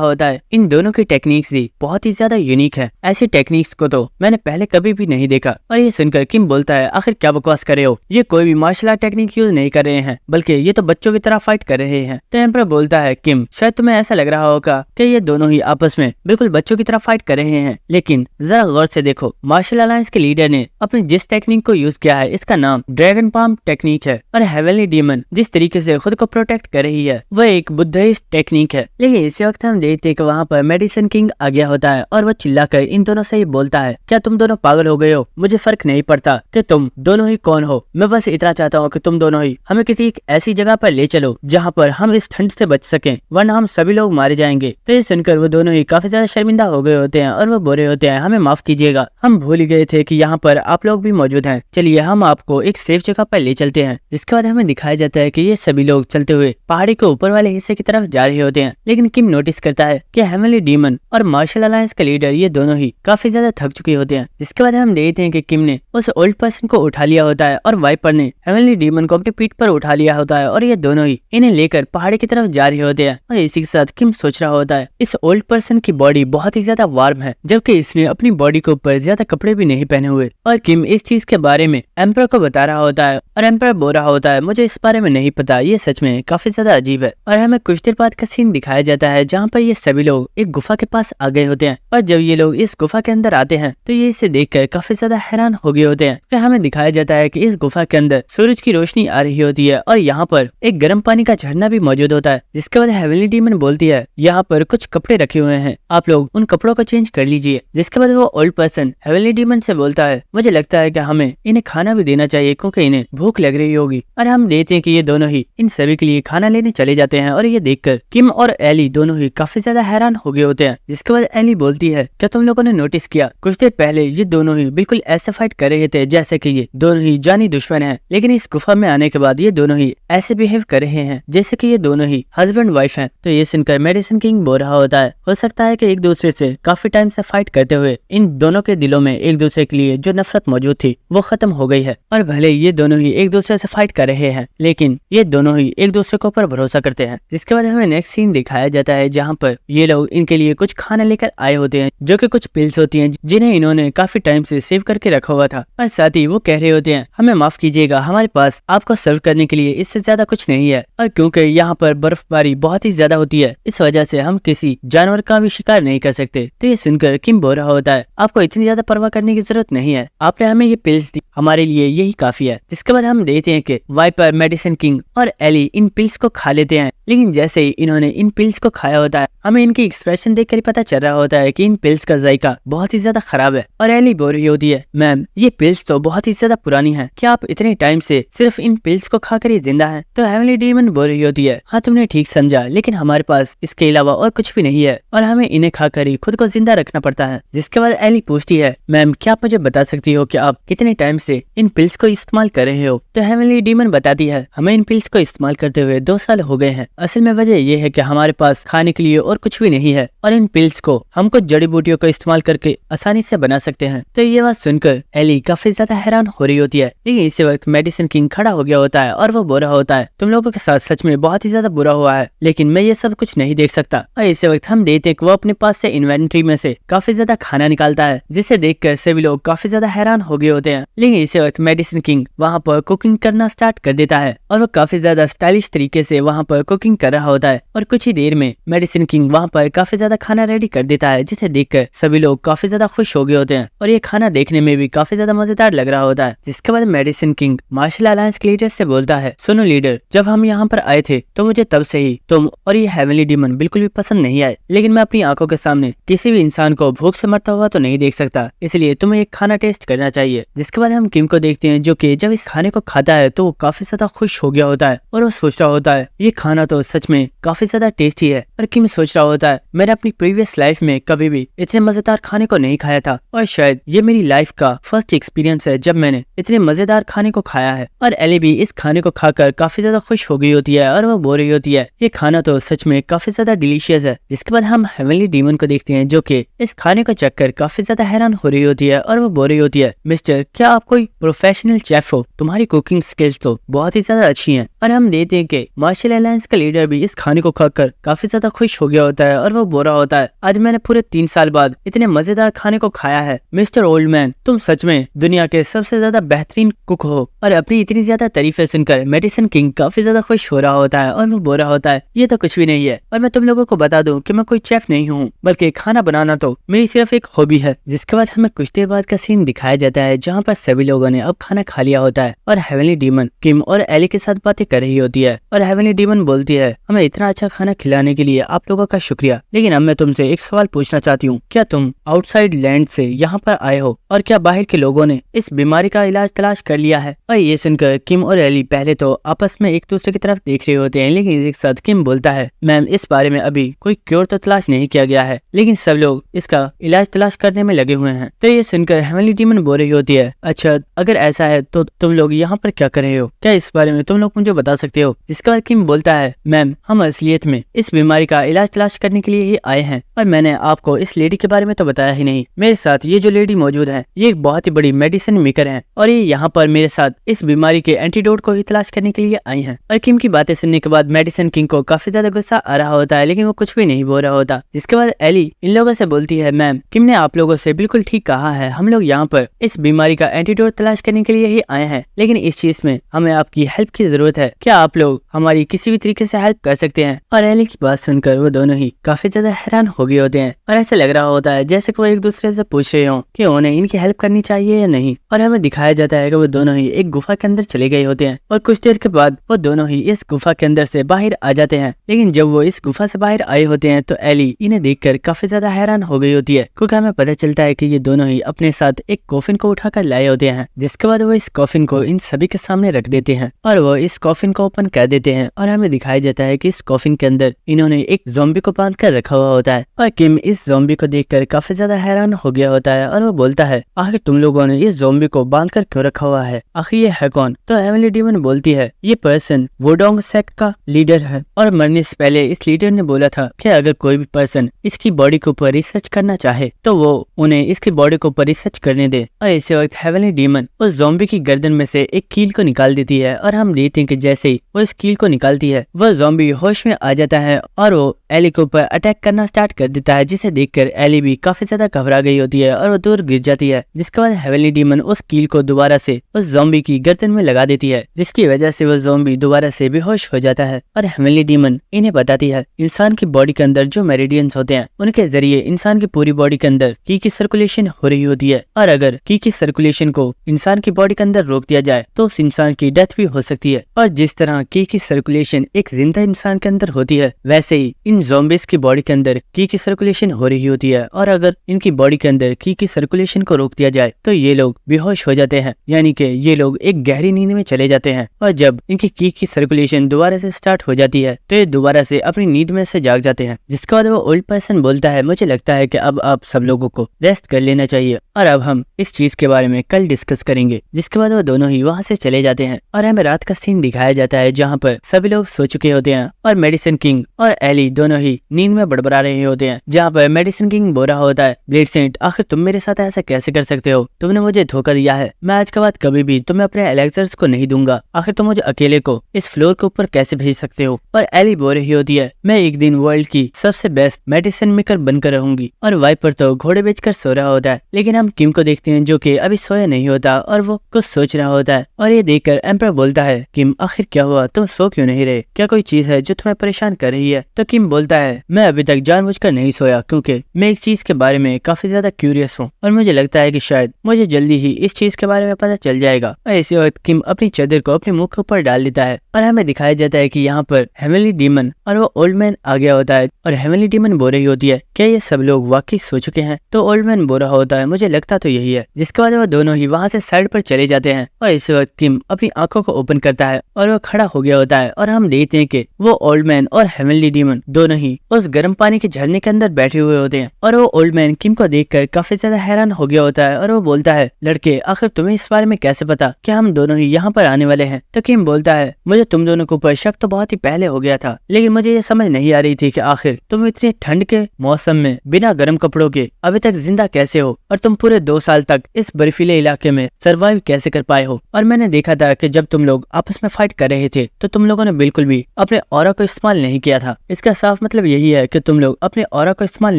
होता है इन दोनों की टेक्निक्स ही बहुत ही ज्यादा यूनिक है, ऐसी टेक्निक्स को तो मैंने पहले कभी भी नहीं देखा। और ये सुनकर किम बोलता है आखिर क्या बकवास कर रहे हो, ये कोई भी मार्शल आर्ट टेक्निक यूज नहीं कर रहे हैं, बल्कि ये तो बच्चों की तरह फाइट कर रहे हैं। तो एम्पर बोलता है किम शायद तुम्हें ऐसा लग रहा होगा कि ये दोनों ही आपस में बिल्कुल बच्चों की तरह फाइट कर रहे हैं, लेकिन जरा गौर से देखो मार्शल अलायंस के लीडर ने अपनी जिस टेक्निक को यूज किया है इसका नाम ड्रैगन पाम टेक्निक है, और हेवनली डीमन जिस तरीके से खुद को प्रोटेक्ट कर रही है वह एक बुद्धिस्ट टेक्निक है। लेकिन इसी वक्त हम देखते हैं कि वहाँ पर मेडिसिन किंग आ गया होता है और वह चिल्लाकर इन दोनों से ही बोलता है क्या तुम दोनों पागल हो गए हो, मुझे फर्क नहीं पड़ता कि तुम दोनों ही कौन हो, मैं बस इतना चाहता हूँ कि तुम दोनों ही हमें किसी एक ऐसी जगह पर ले चलो जहाँ पर हम इस ठंड से बच सकें, वरना हम सभी लोग मारे जाएंगे। तो ये सुनकर वो दोनों ही काफी ज्यादा शर्मिंदा हो गए होते हैं और वो बोल रहे होते हैं हमें माफ कीजिएगा, हम भूल ही गए थे कि यहाँ पर आप लोग भी मौजूद हैं, चलिए हम आपको एक सेफ जगह पर ले चलते हैं। जिसके बाद हमें दिखाया जाता है कि ये सभी लोग चलते हुए पहाड़ी के ऊपर वाले हिस्से की तरफ जा रहे होते हैं। लेकिन किम नोटिस करता है कि हेवनली डीमन और मार्शल अलायंस के लीडर ये दोनों ही काफी ज्यादा थक चुके होते हैं। जिसके बाद हम देखते हैं कि किम ने उस ओल्ड पर्सन को उठा लिया होता है और वाइपर ने हेवनली डीमन को अपनी पीठ पर उठा लिया होता है और ये दोनों ही इन्हें लेकर पहाड़ी की तरफ जा रहे होते हैं। और इसी के साथ किम सोच रहा होता है इस ओल्ड पर्सन की बॉडी बहुत ही ज्यादा वार्म है, जबकि इसने अपनी बॉडी के ऊपर ज्यादा कपड़े भी नहीं पहने हुए। और किम इस चीज के बारे में एम्पर को बता रहा होता है और एम्पर बोल रहा होता है मुझे इस बारे में नहीं पता, ये सच में काफी ज्यादा अजीब है। और हमें कुछ देर बाद का सीन दिखाया जाता है जहाँ पर ये सभी लोग एक गुफा के पास आ गए होते हैं। और जब ये लोग इस गुफा के अंदर आते हैं तो ये इसे देखकर काफी ज्यादा हैरान हो गए होते हैं। फिर हमें दिखाया जाता है कि इस गुफा के अंदर सूरज की रोशनी आ रही होती है और यहाँ पर एक गर्म पानी का झरना भी मौजूद होता है। जिसके बाद हेवनली डीमन बोलती है यहाँ पर कुछ कपड़े रखे हुए हैं, आप लोग उन कपड़ों को चेंज कर लीजिए। जिसके बाद वो ओल्ड पर्सन हेवनली डीमन से बोलता है मुझे लगता है कि हमें इन्हें खाना भी देना चाहिए क्योंकि इन्हें भूख लग रही होगी। और हम देखते हैं कि ये दोनों ही इन सभी के लिए खाना लेने चले जाते हैं और ये देखकर किम और एली दोनों ही काफी ज्यादा हैरान हो गए होते हैं। जिसके बाद एली बोलती है क्या तुम लोगों ने नोटिस किया कुछ देर पहले ये दोनों ही बिल्कुल ऐसे फाइट कर रहे थे जैसे कि ये दोनों ही जानी दुश्मन हैं, लेकिन इस गुफा में आने के बाद ये दोनों ही ऐसे बिहेव कर रहे हैं जैसे कि ये दोनों ही हस्बैंड वाइफ हैं। तो ये सुनकर मेडिसिन किंग बोल रहा होता है हो सकता है कि एक दूसरे से काफी टाइम से फाइट करते हुए इन दोनों के दिलों में एक दूसरे के लिए जो नफरत मौजूद थी वो खत्म हो गई है। और भले ये दोनों ही एक दूसरे से फाइट कर रहे हैं लेकिन ये दोनों ही एक दूसरे के ऊपर भरोसा करते हैं। जिसके बाद हमें नेक्स्ट सीन दिखाया जाता है जहाँ पर ये लोग इनके लिए कुछ खाना लेकर आए होते हैं जो कि कुछ पिल्स होती हैं जिन्हें इन्होंने काफी टाइम से सेव करके रखा हुआ था। और साथ ही वो कह रहे होते हैं हमें माफ कीजिएगा, हमारे पास आपको सर्व करने के लिए इससे ज्यादा कुछ नहीं है, और क्योंकि यहाँ पर बर्फबारी बहुत ही ज्यादा होती है इस वजह से हम किसी जानवर का भी शिकार नहीं कर सकते। तो ये सुनकर किम बोल रहा होता है आपको इतनी ज्यादा परवाह करने की जरूरत नहीं है, आपने हमें ये पिल्स दी, हमारे लिए यही काफी है। जिसके बाद हम देखते हैं कि वाइपर मेडिसिन किंग और एली इन पिल्स को खा लेते हैं। लेकिन जैसे ही इन्होंने इन पिल्स को खाया होता है हमें इनकी एक्सप्रेशन देखकर ही पता चल रहा होता है कि इन पिल्स का जायका बहुत ही ज्यादा खराब है। और एली बोल रही होती है मैम ये पिल्स तो बहुत ही ज्यादा पुरानी है, क्या आप इतने टाइम से सिर्फ इन पिल्स को खाकर ही जिंदा हैं? तो हेवनली डीमन बोल रही होती है हाँ तुमने ठीक समझा, लेकिन हमारे पास इसके अलावा और कुछ भी नहीं है और हमें इन्हें खाकर ही खुद को जिंदा रखना पड़ता है। जिसके बाद एली पूछती है मैम क्या आप मुझे बता सकती हो कि आप कितने टाइम से इन पिल्स को इस्तेमाल कर रहे हो? तो हेवनली डीमन बताती है हमें इन पिल्स को इस्तेमाल करते हुए 2 साल हो गए हैं। असल में वजह यह है कि हमारे पास खाने के लिए और कुछ भी नहीं है और इन पिल्स को हम कुछ जड़ी बूटियों का इस्तेमाल करके आसानी से बना सकते हैं। तो ये बात सुनकर एली काफी ज्यादा हैरान हो रही होती है। लेकिन इसी वक्त मेडिसिन किंग खड़ा हो गया होता है और वो बोल रहा होता है तुम लोगों के साथ सच में बहुत ही ज्यादा बुरा हुआ है, लेकिन मैं ये सब कुछ नहीं देख सकता। और इसी वक्त हम देखते हैं कि वो अपने पास से इन्वेंट्री में से काफी ज्यादा खाना निकालता है जिसे देखकर सभी लोग काफी ज्यादा हैरान हो गए होते हैं। लेकिन इसी वक्त मेडिसिन किंग वहाँ पर कुकिंग करना स्टार्ट कर देता है और वो काफी ज्यादा स्टाइलिश तरीके से वहाँ पर कुकिंग कुकिंग कर रहा होता है और कुछ ही देर में मेडिसिन किंग वहाँ पर काफी ज्यादा खाना रेडी कर देता है, जिसे देखकर सभी लोग काफी ज्यादा खुश हो गए होते हैं और ये खाना देखने में भी काफी ज्यादा मजेदार लग रहा होता है। जिसके बाद मेडिसिन किंग मार्शल अलायंस के लीडर से बोलता है, सुनो लीडर, जब हम यहाँ पर आए थे तो मुझे तब से ही तुम और ये हेवनली डीमन बिल्कुल भी पसंद नहीं आए, लेकिन मैं अपनी आंखों के सामने किसी भी इंसान को भूख से मरता हुआ तो नहीं देख सकता, इसलिए तुम्हें एक खाना टेस्ट करना चाहिए। जिसके बाद हम किम को देखते हैं जो कि जब इस खाने को खाता है तो वो काफी ज्यादा खुश हो गया होता है और वो सोच रहा होता है ये खाना तो सच में काफी ज्यादा टेस्टी है। और किम सोच रहा होता है मैंने अपनी प्रीवियस लाइफ में कभी भी इतने मजेदार खाने को नहीं खाया था और शायद ये मेरी लाइफ का फर्स्ट एक्सपीरियंस है जब मैंने इतने मजेदार खाने को खाया है। और एली भी इस खाने को खाकर काफी ज्यादा खुश हो गई होती है और वो बोल रही होती है ये खाना तो सच में काफी ज्यादा डिलीशियस है। जिसके बाद हम हेवनली डीमन को देखते हैं जो कि इस खाने को चखकर काफी ज्यादा हैरान हो रही होती है और वो बोल रही होती है मिस्टर, क्या आप कोई प्रोफेशनल शेफ हो? तुम्हारी कुकिंग स्किल्स तो बहुत ही ज्यादा अच्छी हैं। और हम देखते हैं कि मार्शल अलायंस का लीडर भी इस खाने को खाकर काफी ज्यादा खुश हो गया होता है और वो बोल रहा होता है आज मैंने पूरे 3 साल बाद इतने मजेदार खाने को खाया है। मिस्टर ओल्ड मैन, तुम सच में दुनिया के सबसे ज्यादा बेहतरीन कुक हो। और अपनी इतनी ज्यादा तारीफें सुनकर मेडिसिन किंग काफी ज्यादा खुश हो रहा होता है और वो बोल रहा होता है ये तो कुछ भी नहीं है और मैं तुम लोगों को बता दूं कि मैं कोई शेफ नहीं हूँ, बल्कि खाना बनाना तो मेरी सिर्फ एक हॉबी है। जिसके बाद हमें कुछ देर बाद का सीन दिखाया जाता है जहाँ पर सभी लोगों ने अब खाना खा लिया होता है और हेवनली डीमन किम और एली के साथ बातें कर रही होती है। और हेवनली डीमन बोलती है हमें इतना अच्छा खाना खिलाने के लिए आप लोगों का शुक्रिया, लेकिन अब मैं तुमसे एक सवाल पूछना चाहती हूँ, क्या तुम आउटसाइड लैंड से यहाँ पर आए हो और क्या बाहर के लोगों ने इस बीमारी का इलाज तलाश कर लिया है? और ये सुनकर किम और एली पहले तो आपस में एक दूसरे की तरफ देख रहे होते हैं, लेकिन एक साथ किम बोलता है मैम इस बारे में अभी कोई क्योर तो तलाश नहीं किया गया है, लेकिन सब लोग इसका इलाज तलाश करने में लगे हुए हैं। तो ये सुनकर हेवनली डीमन बोल रही होती है अच्छा अगर ऐसा है तो तुम लोग यहाँ पर क्या कर रहे हो, क्या इस बारे में तुम लोग मुझे बता सकते हो? जिसके बाद किम बोलता है मैम हम असलियत में इस बीमारी का इलाज तलाश करने के लिए ही आए हैं और मैंने आपको इस लेडी के बारे में तो बताया ही नहीं। मेरे साथ ये जो लेडी मौजूद है ये एक बहुत ही बड़ी मेडिसिन मेकर है और ये यहाँ पर मेरे साथ इस बीमारी के एंटीडोट को ही तलाश करने के लिए आई हैं। और किम की बातें सुनने के बाद मेडिसिन किंग को काफी ज्यादा गुस्सा आ रहा होता है, लेकिन वो कुछ भी नहीं बोल रहा होता। जिसके बाद एली इन लोगों से बोलती है मैम किम ने आप लोगों से बिल्कुल ठीक कहा है, हम लोग यहाँ पर इस बीमारी का एंटीडोट तलाश करने के लिए ही आए हैं, लेकिन इस चीज में हमें आपकी हेल्प की जरूरत है, क्या आप लोग हमारी किसी भी तरीके से हेल्प कर सकते हैं? और एली की बात सुनकर वो दोनों ही काफी ज्यादा हैरान हो गए होते हैं और ऐसा लग रहा होता है जैसे कि वो एक दूसरे से पूछ रहे हो कि उन्हें इनकी हेल्प करनी चाहिए या नहीं। और हमें दिखाया जाता है कि वो दोनों ही एक गुफा के अंदर चले गए होते हैं और कुछ देर के बाद वो दोनों ही इस गुफा के अंदर से बाहर आ जाते हैं। लेकिन जब वो इस गुफा से बाहर आए होते हैं तो एली इन्हें देखकर काफी ज्यादा हैरान हो गई होती है, क्योंकि हमें पता चलता है कि ये दोनों ही अपने साथ एक कॉफिन को उठाकर लाए होते हैं। जिसके बाद वो इस कॉफिन को इन सभी के सामने रख देते हैं और वो इस कॉफिन को ओपन कर देते हैं और हमें दिखाया जाता है कि इस कॉफिन के अंदर इन्होंने एक ज़ॉम्बी को बांध कर रखा हुआ होता है। और किम इस ज़ॉम्बी को देखकर काफी ज्यादा हैरान हो गया होता है और वो बोलता है आखिर तुम लोगों ने इस ज़ॉम्बी को बांध कर क्यों रखा हुआ है, आखिर ये है कौन? तो हेवनली डीमन बोलती है ये पर्सन वोडोंग सेक्ट का लीडर है और मरने से पहले इस लीडर ने बोला था कि अगर कोई भी पर्सन इसकी बॉडी के ऊपर रिसर्च करना चाहे तो वो उन्हें इसकी बॉडी के ऊपर रिसर्च करने दे। और इसी वक्त हेवनली डीमन उस ज़ॉम्बी की गर्दन में से एक कील को निकाल देती है और हम देखते हैं कि जैसे ही वो इस कील को निकालती है वह ज़ॉम्बी होश में आ जाता है और वो एली के ऊपर अटैक करना स्टार्ट कर देता है, जिसे देखकर एली भी काफी ज्यादा घबरा गई होती है और वो दूर गिर जाती है। जिसके बाद हेवनली डीमन उस कील को दोबारा से उस ज़ॉम्बी की गर्दन में लगा देती है, जिसकी वजह से वो ज़ॉम्बी दोबारा से बेहोश हो जाता है। और हेवनली डीमन इन्हें बताती है इंसान की बॉडी के अंदर जो मेरिडियंस होते हैं उनके जरिए इंसान की पूरी बॉडी के अंदर की सर्कुलेशन हो रही होती है और अगर की सर्कुलेशन को इंसान की बॉडी के अंदर रोक दिया जाए तो उस इंसान की डेथ भी हो सकती है। और जिस तरह की सर्कुलेशन एक जिंदा इंसान के अंदर होती है वैसे ही इन ज़ॉम्बीज की बॉडी के अंदर की सर्कुलेशन हो रही होती है और अगर इनकी बॉडी के अंदर की सर्कुलेशन को रोक दिया जाए तो ये लोग बेहोश हो जाते हैं, यानी कि ये लोग एक गहरी नींद में चले जाते हैं। और जब इनकी की सर्कुलेशन दोबारा से स्टार्ट हो जाती है तो ये दोबारा से अपनी नींद में से जाग जाते हैं। जिसके बाद वो ओल्ड पर्सन बोलता है मुझे लगता है कि अब आप सब लोगों को रेस्ट कर लेना चाहिए और अब हम इस चीज के बारे में कल डिस्कस करेंगे। जिसके बाद वो दोनों ही वहाँ से चले जाते हैं और हमें रात का सीन दिखाया जाता है जहाँ पर सभी लोग सो चुके होते हैं और मेडिसिन किंग और एली दोनों ही नींद में बड़बड़ा रहे होते हैं। जहाँ पर मेडिसिन किंग बोल रहा होता है ब्लेड सेंट आखिर तुम मेरे साथ ऐसा कैसे कर सकते हो, तुमने मुझे धोखा दिया है, मैं आज के बाद कभी भी तुम्हें अपने एलेक्सर्स को नहीं दूंगा, आखिर तुम मुझे अकेले को इस फ्लोर के ऊपर कैसे भेज सकते हो? और एली बोल रही होती है मैं एक दिन वर्ल्ड की सबसे बेस्ट मेडिसिन मेकर बनकर रहूंगी। और वाइपर तो घोड़े बेचकर सो रहा होता है, लेकिन हम किम को देखते हैं जो कि अभी सोया नहीं होता और वो कुछ सोच रहा होता है। और ये देखकर एम्पर बोलता है किम आखिर क्या हुआ, तुम सो क्यों नहीं रहे, क्या कोई कोई चीज है जो तुम्हें परेशान कर रही है? तो किम बोलता है मैं अभी तक जानबूझकर नहीं सोया क्योंकि मैं एक चीज के बारे में काफी ज्यादा क्यूरियस हूँ और मुझे लगता है कि शायद मुझे जल्दी ही इस चीज के बारे में पता चल जाएगा। और इसी वक्त किम अपनी चादर को अपने मुंह के ऊपर डाल लेता है और हमें दिखाया जाता है कि यहाँ पर हेवनली डीमन और वो ओल्ड मैन आ गया होता है और हेवनली डीमन बोल रही होती है क्या ये सब लोग वाकई सो चुके हैं? तो ओल्ड मैन बोल रहा होता है मुझे लगता तो यही है। जिसके बाद वो दोनों ही वहाँ से साइड पर चले जाते हैं और इस वक्त किम अपनी आंखों को ओपन करता है और वो खड़ा हो गया होता है और हम देखते हैं कि वो ओल्ड मैन और हेवनली डीमन दोनों ही उस गर्म पानी के झरने के अंदर बैठे हुए होते हैं। और वो ओल्ड मैन किम को देखकर काफी ज्यादा हैरान हो गया होता है और वो बोलता है लड़के आखिर तुम्हें इस बारे में कैसे पता कि हम दोनों ही यहाँ पर आने वाले हैं? तो किम बोलता है मुझे तुम दोनों के ऊपर शक तो बहुत ही पहले हो गया था, लेकिन मुझे ये समझ नहीं आ रही थी कि आखिर तुम इतनी ठंड के मौसम में बिना गर्म कपड़ों के अभी तक जिंदा कैसे हो और तुम पूरे 2 साल तक इस बर्फीले इलाके में सरवाइव कैसे कर पाए हो। और मैंने देखा था कि जब तुम लोग आपस में फाइट कर रहे थे तो तुम लोगों ने बिल्कुल भी अपने ऑरा को इस्तेमाल नहीं किया था। इसका साफ मतलब यही है कि तुम लोग अपने ऑरा को इस्तेमाल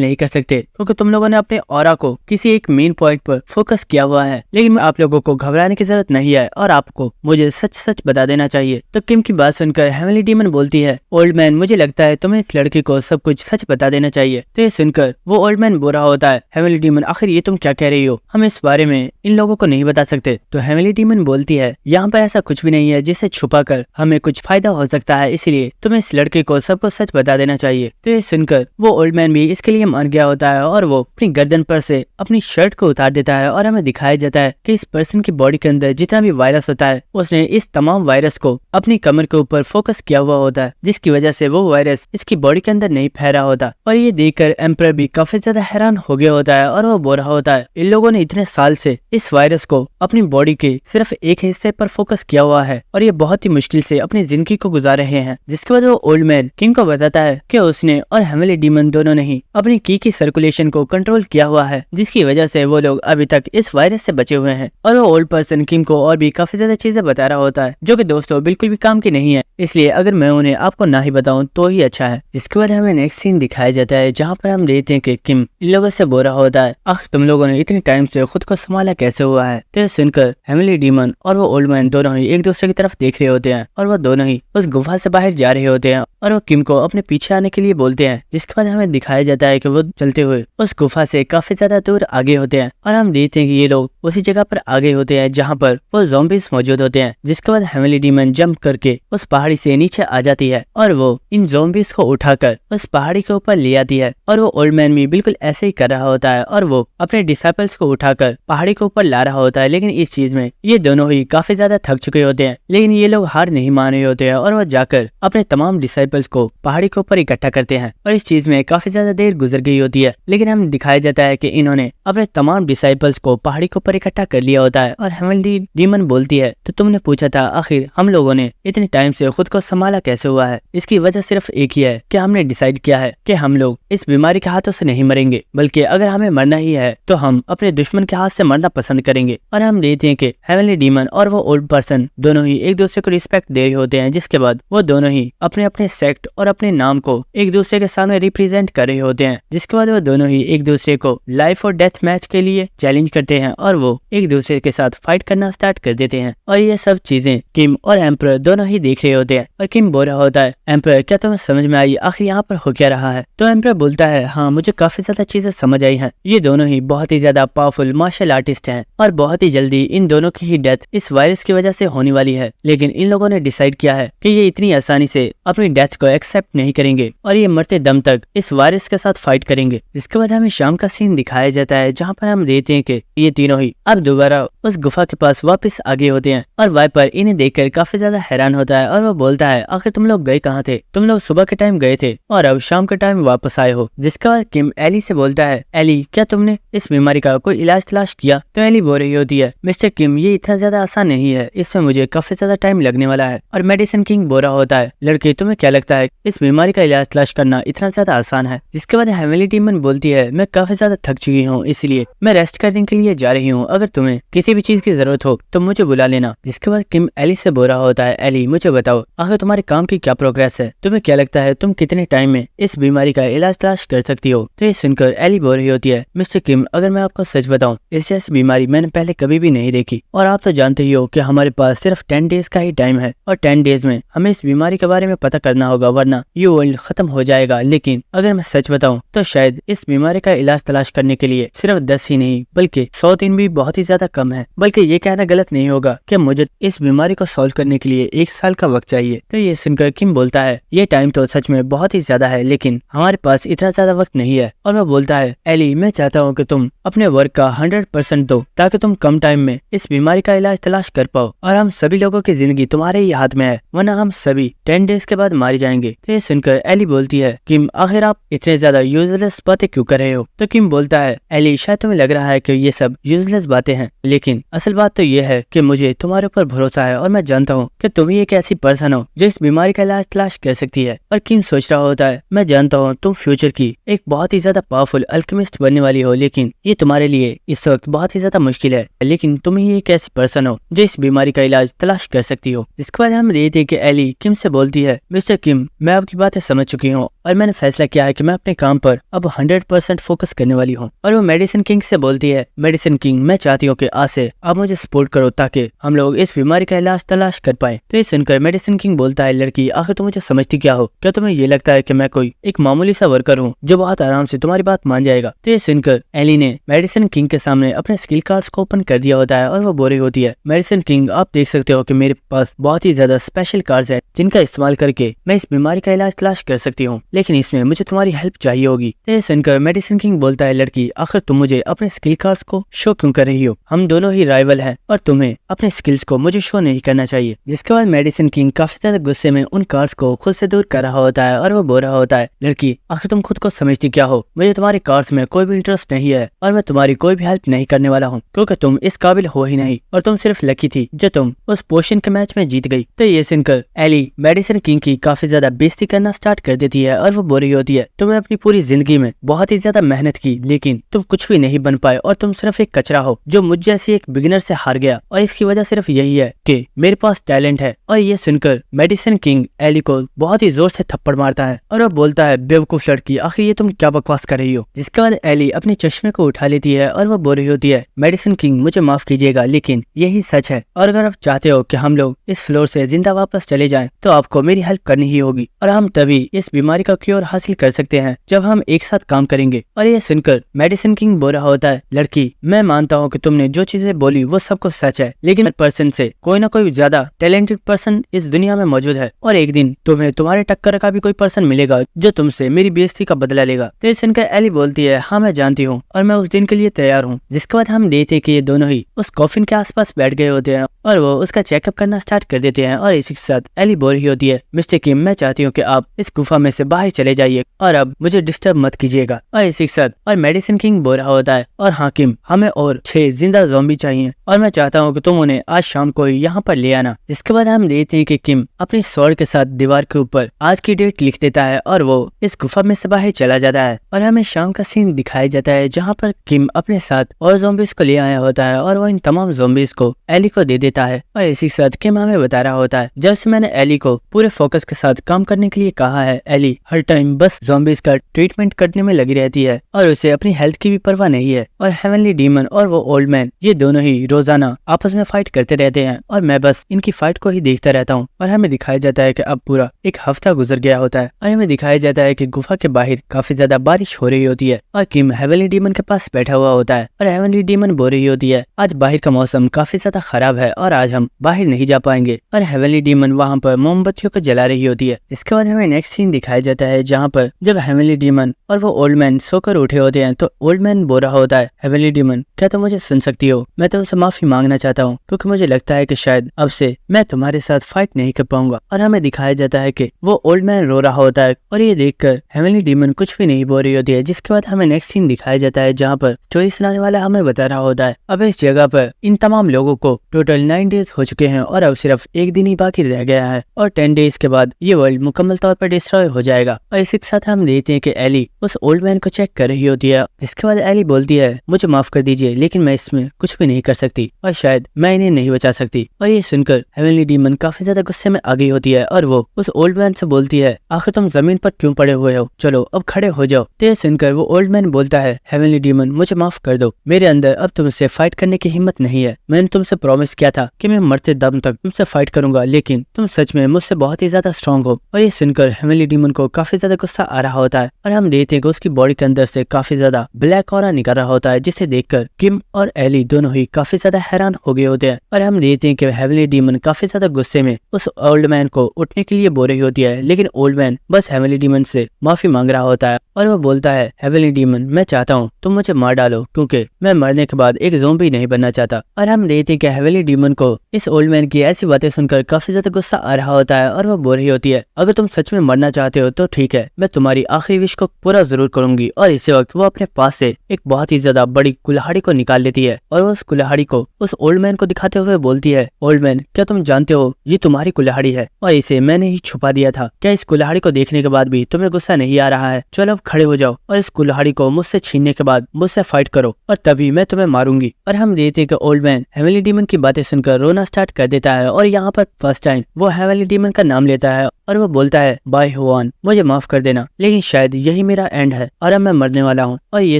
नहीं कर सकते क्योंकि तुम लोगों ने अपने ऑरा को किसी एक मेन पॉइंट पर फोकस किया हुआ है। लेकिन आप लोगों को घबराने की जरूरत नहीं है और आपको मुझे सच सच बता देना चाहिए। तो किम की बात सुनकर हेवनली डीमन बोलती है ओल्ड मैन मुझे लगता है तुम्हें इस लड़की को सब कुछ सच बता देना चाहिए। तो ये सुनकर वो ओल्ड मैन बोल रहा होता है हेवनली डीमन आखिर ये तुम क्या कह रही हो? हम इस बारे में इन लोगों को नहीं बता सकते। तो हेवनली डीमन बोलती है यहाँ पर ऐसा कुछ भी नहीं है जिसे छुपा कर हमें कुछ फायदा हो सकता है, इसलिए तुम्हें इस लड़के को सबको सच बता देना चाहिए। तो ये सुनकर वो ओल्ड मैन भी इसके लिए मान गया होता है और वो अपनी गर्दन पर से अपनी शर्ट को उतार देता है और हमें दिखाया जाता है कि इस पर्सन की बॉडी के अंदर जितना भी वायरस होता है उसने इस तमाम वायरस को अपनी कमर के ऊपर फोकस किया हुआ होता है, जिसकी वजह से वो वायरस इसकी बॉडी के अंदर नहीं फैला होता। और ये देखकर एम्परर भी काफी ज्यादा हैरान हो गया होता है और वो बोल रहा होता है इन लोगों ने इतने साल से इस वायरस को अपनी बॉडी के सिर्फ एक हिस्से पर फोकस किया हुआ है और ये बहुत ही मुश्किल से अपनी जिंदगी को गुजार रहे हैं। जिसके बाद वो ओल्ड मैन किंग को बताता है कि उसने और हेवनली डीमन दोनों ने ही अपनी की सर्कुलेशन को कंट्रोल किया हुआ है, जिसकी वजह से वो लोग अभी तक इस वायरस से बचे हुए हैं। और वो ओल्ड पर्सन किम को और भी काफी ज्यादा चीजें बता रहा होता है जो कि दोस्तों बिल्कुल भी काम की नहीं है, इसलिए अगर मैं उन्हें आपको ना ही बताऊं तो ही अच्छा है। इसके बाद हमें नेक्स्ट सीन दिखाया जाता है जहाँ पर हम देखते हैं कि किम इन लोगों से बोल रहा होता है आखिर तुम लोगों ने इतनी टाइम से खुद को संभाला कैसे हुआ है? तो ये सुनकर हेवनली डीमन और वो ओल्ड मैन दोनों ही एक दूसरे की तरफ देख रहे होते हैं और वो दोनों ही उस गुफा से बाहर जा रहे होते हैं और वो किम को अपने पीछे आने के लिए बोलते हैं। जिसके बाद हमें दिखाया जाता है कि वो चलते हुए उस गुफा से काफी ज्यादा दूर आगे होते हैं और हम देखते हैं कि ये लोग उसी जगह पर आगे होते हैं जहाँ पर वो ज़ॉम्बीज़ मौजूद होते हैं। जिसके बाद हेवनली डीमन जंप करके उस पहाड़ी से नीचे आ जाती है और वो इन ज़ॉम्बीज़ को उठाकर उस पहाड़ी के ऊपर ले आती है और वो ओल्ड मैन भी बिल्कुल ऐसे ही कर रहा होता है और वो अपने डिसाइपल्स को उठाकर पहाड़ी के ऊपर ला रहा होता है। लेकिन इस चीज में ये दोनों ही काफी ज्यादा थक चुके होते हैं, लेकिन ये लोग हार नहीं मान रहे होते हैं और वो जाकर अपने तमाम डिसाइपल्स को पहाड़ी के ऊपर इकट्ठा करते हैं। और इस चीज में काफी ज्यादा देर गुजर गई होती है, लेकिन हमें दिखाया जाता है कि इन्होंने अपने तमाम डिसाइपल्स को पहाड़ी के ऊपर इकट्ठा कर लिया होता है। और हेवनली डीमन बोलती है तो तुमने पूछा था आखिर हम लोगों ने इतने टाइम से खुद को संभाला कैसे हुआ है? इसकी वजह सिर्फ एक ही है कि हमने डिसाइड किया है कि हम लोग इस बीमारी के हाथों से नहीं मरेंगे, बल्कि अगर हमें मरना ही है तो हम अपने दुश्मन के हाथ से मरना पसंद करेंगे। और हम देखते हैं कि हेवनली डीमन और वो ओल्ड पर्सन दोनों ही एक दूसरे को रिस्पेक्ट दे रहे होते हैं। जिसके बाद वो दोनों ही अपने अपने सेक्ट और अपने नाम को एक दूसरे के सामने रिप्रेजेंट कर रहे होते हैं। जिसके बाद वो दोनों ही एक दूसरे को लाइफ और डेथ मैच के लिए चैलेंज करते हैं और वो एक दूसरे के साथ फाइट करना स्टार्ट कर देते हैं। और ये सब चीजें किम और एम्परर दोनों ही देख रहे होते हैं। और किम बोल रहा होता है एम्परर क्या तुम्हें समझ में आई आखिर यहाँ पर हो क्या रहा है? तो एम्परर बोलता है हाँ मुझे काफी ज्यादा चीजें समझ आई हैं। ये दोनों ही बहुत ही ज्यादा पावरफुल मार्शल आर्टिस्ट हैं और बहुत ही जल्दी इन दोनों की ही डेथ इस वायरस की वजह से होने वाली है। लेकिन इन लोगों ने डिसाइड किया है कि ये इतनी आसानी से अपनी डेथ को एक्सेप्ट नहीं करेंगे और ये मरते दम तक इस वायरस के साथ फाइट करेंगे। जिसके बाद हमें शाम का सीन दिखाया जाता है जहाँ पर हम देखते हैं कि ये तीनों ही अब दोबारा उस गुफा के पास वापस आगे होते हैं और वाइपर इन्हें देखकर काफी ज्यादा हैरान होता है और वो बोलता है आखिर तुम लोग गए कहाँ थे? तुम लोग सुबह के टाइम गए थे और अब शाम के टाइम वापस आए हो। जिसका बाद किम एली से बोलता है एली क्या तुमने इस बीमारी का कोई इलाज तलाश किया? तो एली बोल रही होती है मिस्टर किम ये इतना ज्यादा आसान नहीं है, इसमें मुझे काफी ज्यादा टाइम लगने वाला है। और मेडिसिन किंग बोल रहा होता है लड़के तुम्हें क्या लगता है इस बीमारी का इलाज तलाश करना इतना ज्यादा आसान है? जिसके बाद हेवनली डीमन बोलती है मैं काफी ज्यादा थक चुकी हूँ इसलिए मैं रेस्ट करने के लिए जा रही हूँ, अगर तुम्हें किसी भी चीज की जरूरत हो तो मुझे बुला लेना। जिसके बाद किम एली से बोल रहा होता है एली मुझे बताओ आखिर तुम्हारे काम की क्या प्रोग्रेस है? तुम्हें क्या लगता है तुम कितने टाइम में इस बीमारी का इलाज तलाश कर सकती हो? तो ये सुनकर एली बोल रही होती है मिस्टर किम अगर मैं आपको सच बताऊं इस जैसी बीमारी मैंने पहले कभी भी नहीं देखी और आप तो जानते ही हो कि हमारे पास सिर्फ 10 डेज का ही टाइम है और 10 डेज में हमें इस बीमारी के बारे में पता करना होगा, वरना ये वर्ल्ड खत्म हो जाएगा। लेकिन अगर मैं सच बताऊं तो शायद इस बीमारी का इलाज तलाश करने के लिए सिर्फ 10 ही नहीं बल्कि 100 दिन भी बहुत ही ज्यादा कम है। बल्कि ये कहना गलत नहीं होगा कि मुझे इस बीमारी को सॉल्व करने के लिए 1 साल का वक्त चाहिए। तो ये सुनकर किम बोलता है ये टाइम तो सच में बहुत ही ज्यादा है, लेकिन हमारे पास इतना ज्यादा वक्त नहीं है। और वो बोलता है एली, मैं चाहता हूँ कि तुम अपने वर्क का 100% दो ताकि तुम कम टाइम में इस बीमारी का इलाज तलाश कर पाओ। और हम सभी लोगों की जिंदगी तुम्हारे ही हाथ में है, वरना हम सभी 10 डेज के बाद मारे जाएंगे। तो ये सुनकर एली बोलती है किम, आखिर आप इतने ज्यादा यूजलेस बातें क्यों कर रहे हो? तो किम बोलता है एली, शायद तुम्हें लग रहा है कि ये सब यूजलेस बातें हैं, लेकिन असल बात तो ये है कि मुझे तुम्हारे ऊपर भरोसा है और मैं जानता हूँ कि तुम ही एक ऐसी पर्सन हो जो इस बीमारी का इलाज तलाश कर सकती है। और किम सोच रहा होता है मैं जानता हूँ तुम फ्यूचर की एक बहुत ही ज्यादा पावरफुल अल्केमिस्ट बनने वाली हो, लेकिन ये तुम्हारे लिए इस वक्त बहुत ही ज्यादा मुश्किल है। लेकिन तुम ही एक ऐसी पर्सन हो जो इस बीमारी का इलाज तलाश कर सकती हो। जिसके बाद हम देखते हैं कि एली किम से बोलती है मिस्टर किम, मैं आपकी बातें समझ चुकी हूँ और मैंने फैसला किया है कि मैं अपने काम पर अब 100% फोकस करने वाली हूँ। और वो मेडिसिन किंग से बोलती है मेडिसिन किंग, मैं चाहती हूँ कि आज से आप मुझे सपोर्ट करो ताकि हम लोग इस बीमारी का इलाज तलाश कर पाए। तो ये सुनकर मेडिसिन किंग बोलता है लड़की, आखिर तुम मुझे समझती क्या हो? क्या तुम्हें ये लगता है कि मैं कोई एक मामूली सा वर्कर हूँ जो बहुत आराम से तुम्हारी बात मान जाएगा? तो ये सुनकर एली ने मेडिसिन किंग के सामने अपने स्किल कार्ड्स को ओपन कर दिया होता है और वो बोल रही होती है मेडिसिन किंग, आप देख सकते हो कि मेरे पास बहुत ही ज्यादा स्पेशल कार्ड्स हैं जिनका इस्तेमाल करके मैं इस बीमारी का इलाज तलाश कर सकती हूँ, लेकिन इसमें मुझे तुम्हारी हेल्प चाहिए होगी। तो ये सुनकर मेडिसिन किंग बोलता है लड़की, आखिर तुम मुझे अपने स्किल कार्ड्स को शो क्यों कर रही हो? हम दोनों ही राइवल हैं और तुम्हें अपने स्किल्स को मुझे शो नहीं करना चाहिए। जिसके बाद मेडिसिन किंग काफी ज्यादा गुस्से में उन कार्ड्स को खुद से दूर कर रहा होता है और वो बोल रहा होता है लड़की, आखिर तुम खुद को समझती क्या हो? मुझे तुम्हारे कार्ड्स में कोई भी इंटरेस्ट नहीं है और मैं तुम्हारी कोई भी हेल्प नहीं करने वाला हूँ क्योंकि तुम इस काबिल हो ही नहीं और तुम सिर्फ लकी थी जो तुम उस पोशन के मैच में जीत गई। तो ये सुनकर एली मेडिसिन किंग की काफी ज्यादा बेइज्जती करना स्टार्ट कर देती है और वो बोल रही होती है तुमने अपनी पूरी जिंदगी में बहुत ही ज्यादा मेहनत की लेकिन तुम कुछ भी नहीं बन पाए और तुम सिर्फ एक कचरा हो जो मुझ जैसी एक बिगिनर से हार गया और इसकी वजह सिर्फ यही है कि मेरे पास टैलेंट है। और ये सुनकर मेडिसिन किंग एली को बहुत ही जोर से थप्पड़ मारता है और वो बोलता है बेवकूफ लड़की, आखिर ये तुम क्या बकवास कर रही हो? जिसके बाद एली अपने चश्मे को उठा लेती है और वो बोल रही होती है मेडिसिन किंग, मुझे माफ कीजिएगा लेकिन यही सच है और अगर आप चाहते हो कि हम लोग इस फ्लोर से जिंदा वापस चले जाएं तो आपको मेरी हेल्प करनी ही होगी और हम तभी इस बीमारी का क्योर हासिल कर सकते हैं जब हम एक साथ काम करेंगे। और ये सुनकर मेडिसिन किंग बोल रहा होता है लड़की, मैं मानता हूँ कि तुमने जो चीजें बोली वो सब कुछ सच है, लेकिन पर्सन से कोई ना कोई ज्यादा टैलेंटेड पर्सन इस दुनिया में मौजूद है और एक दिन तुम्हें तुम्हारे टक्कर का भी कोई पर्सन मिलेगा जो तुमसे मेरी बेइज्जती का बदला लेगा। तो ये सुनकर एली बोलती है हाँ मैं जानती हूँ और मैं उस दिन के लिए तैयार हूँ। जिसके बाद हम देखते हैं कि ये दोनों ही उस कॉफिन के आसपास बैठ गए होते हैं और वो उसका चेकअप करना स्टार्ट कर देते हैं। और इसी के साथ एली बोल रही होती है मिस्टर किम, मैं चाहती हूँ कि आप इस गुफा में से बाहर चले जाइए और अब मुझे डिस्टर्ब मत कीजिएगा। और इसी के साथ और मेडिसिन किंग बोल रहा होता है और हाँ किम, हमें और 6 जिंदा ज़ॉम्बी चाहिए और मैं चाहता हूँ कि तुम उन्हें आज शाम को यहाँ पर ले आना। जिसके बाद हम देखते हैं कि किम अपनी स्वॉर्ड के साथ दीवार के ऊपर आज की डेट लिख देता है और वो इस गुफा में से बाहर चला जाता है। और हमें शाम का सीन दिखाया जाता है जहाँ पर किम अपने साथ और ज़ॉम्बीज को ले आया होता है और वो इन तमाम ज़ॉम्बीज को एली को दे देता है। और इसी के साथ किम हमें बता रहा होता है जब से मैंने एली को पूरे फोकस के साथ काम करने के लिए कहा है, एली हर टाइम बस ज़ॉम्बीज का ट्रीटमेंट करने में लगी रहती है और उसे अपनी हेल्थ की भी परवाह नहीं है। और हेवनली डीमन और वो ओल्ड मैन ये दोनों ही रोजाना आपस में फाइट करते रहते हैं और मैं बस इनकी फाइट को ही देखता रहता हूँ। और हमें दिखाया जाता है कि अब पूरा एक हफ्ता गुजर गया होता है और हमें दिखाया जाता है कि गुफा के बाहर काफी ज्यादा बारिश हो रही होती है और किम हेवनली डीमन के पास बैठा हुआ होता है और हेवनली डीमन बोल रही होती है आज बाहर का मौसम काफी ज्यादा खराब है और आज हम बाहर नहीं जा पाएंगे। और हेवनली डीमन वहाँ पर मोमबत्तियों को जला रही होती है। जिसके बाद हमें नेक्स्ट सीन दिखाया जाता है जहाँ पर जब हेवनली डीमन और वो ओल्ड मैन सोकर उठे होते हैं तो ओल्ड मैन बोल रहा होता है हेवनली डीमन, क्या तुम मुझे सुन सकती हो? मैं तुमसे माफी मांगना चाहता हूँ क्योंकि मुझे लगता है कि शायद अब से मैं तुम्हारे साथ फाइट नहीं कर पाऊंगा। और हमें दिखाया जाता है कि वो ओल्ड मैन रो रहा होता है और ये देखकर हेवनली डीमन कुछ भी नहीं बोल रही होती है। जिसके बाद हमें नेक्स्ट सीन दिखाया जाता है जहाँ पर स्टोरी सुनाने वाला हमें बता रहा होता है अब इस जगह पर इन तमाम लोगों को टोटल 9 डेज हो चुके हैं और अब सिर्फ एक दिन ही बाकी रह गया है और 10 डेज के बाद ये वर्ल्ड मुकम्मल तौर पर डिस्ट्रॉय हो जाएगा। और इसी के साथ हम देखते हैं कि एली उस ओल्ड मैन को चेक कर रही होती है। जिसके बाद एली बोलती है मुझे माफ कर दीजिए लीजिए, लेकिन मैं इसमें कुछ भी नहीं कर सकती और शायद मैं इन्हें नहीं बचा सकती। और ये सुनकर हेवनली डीमन काफी ज्यादा गुस्से में आ गई होती है और वो उस ओल्ड मैन से बोलती है, आखिर तुम जमीन पर क्यों पड़े हुए हो, चलो अब खड़े हो जाओ। तो ये सुनकर वो ओल्ड मैन बोलता है, हेवनली डीमन मुझे माफ कर दो, मेरे अंदर अब तुमसे फाइट करने की हिम्मत नहीं है। मैंने तुमसे प्रॉमिस किया था कि मैं मरते दम तक तुमसे फाइट करूंगा, लेकिन तुम सच में मुझसे बहुत ही ज्यादा स्ट्रांग हो। और ये सुनकर हेवनली डीमन को काफी ज्यादा गुस्सा आ रहा होता है और हम देखते हैं कि उसकी बॉडी के अंदर से काफी ज्यादा ब्लैक ऑरा निकल रहा होता है, जिसे देखकर किम और एली दोनों ही काफी ज्यादा हैरान हो गए होते हैं। और हम देखते हैं कि हेवनली डीमन काफी ज्यादा गुस्से में उस ओल्ड मैन को उठने के लिए बोल रही होती है, लेकिन ओल्ड मैन बस हेवनली डीमन से माफी मांग रहा होता है और वो बोलता है, हेवनली डीमन मैं चाहता हूँ तुम मुझे मार डालो, क्योंकि मैं मरने के बाद एक ज़ॉम्बी नहीं बनना चाहता। और हम देखते हैं कि हेवनली डीमन को इस ओल्ड मैन की ऐसी बातें सुनकर काफी ज्यादा गुस्सा आ रहा होता है और वो बोल रही होती है, अगर तुम सच में मरना चाहते हो तो ठीक है, मैं तुम्हारी आखिरी विश को पूरा जरूर करूंगी। और इसी वक्त वो अपने पास से एक बहुत ही ज्यादा बड़ी कुल्हाड़ी को निकाल लेती है और वो उस कुल्हाड़ी को उस ओल्ड मैन को दिखाते हुए बोलती है, ओल्ड मैन क्या तुम जानते हो ये तुम्हारी कुल्हाड़ी है और इसे मैंने ही छुपा दिया था। क्या इस कुल्हाड़ी को देखने के बाद भी तुम्हें गुस्सा नहीं आ रहा है? चलो अब खड़े हो जाओ और इस कुल्हाड़ी को मुझसे छीनने के बाद मुझसे फाइट करो और तभी मैं तुम्हें मारूंगी। और हम देखते हैं कि ओल्ड मैन हेवनली डीमन की बातें सुनकर रोना स्टार्ट कर देता है और यहाँ पर फर्स्ट टाइम वो हेवनली डीमन का नाम लेता है और वो बोलता है, बाय हुआन मुझे माफ कर देना, लेकिन शायद यही मेरा एंड है और अब मैं मरने वाला हूँ। और ये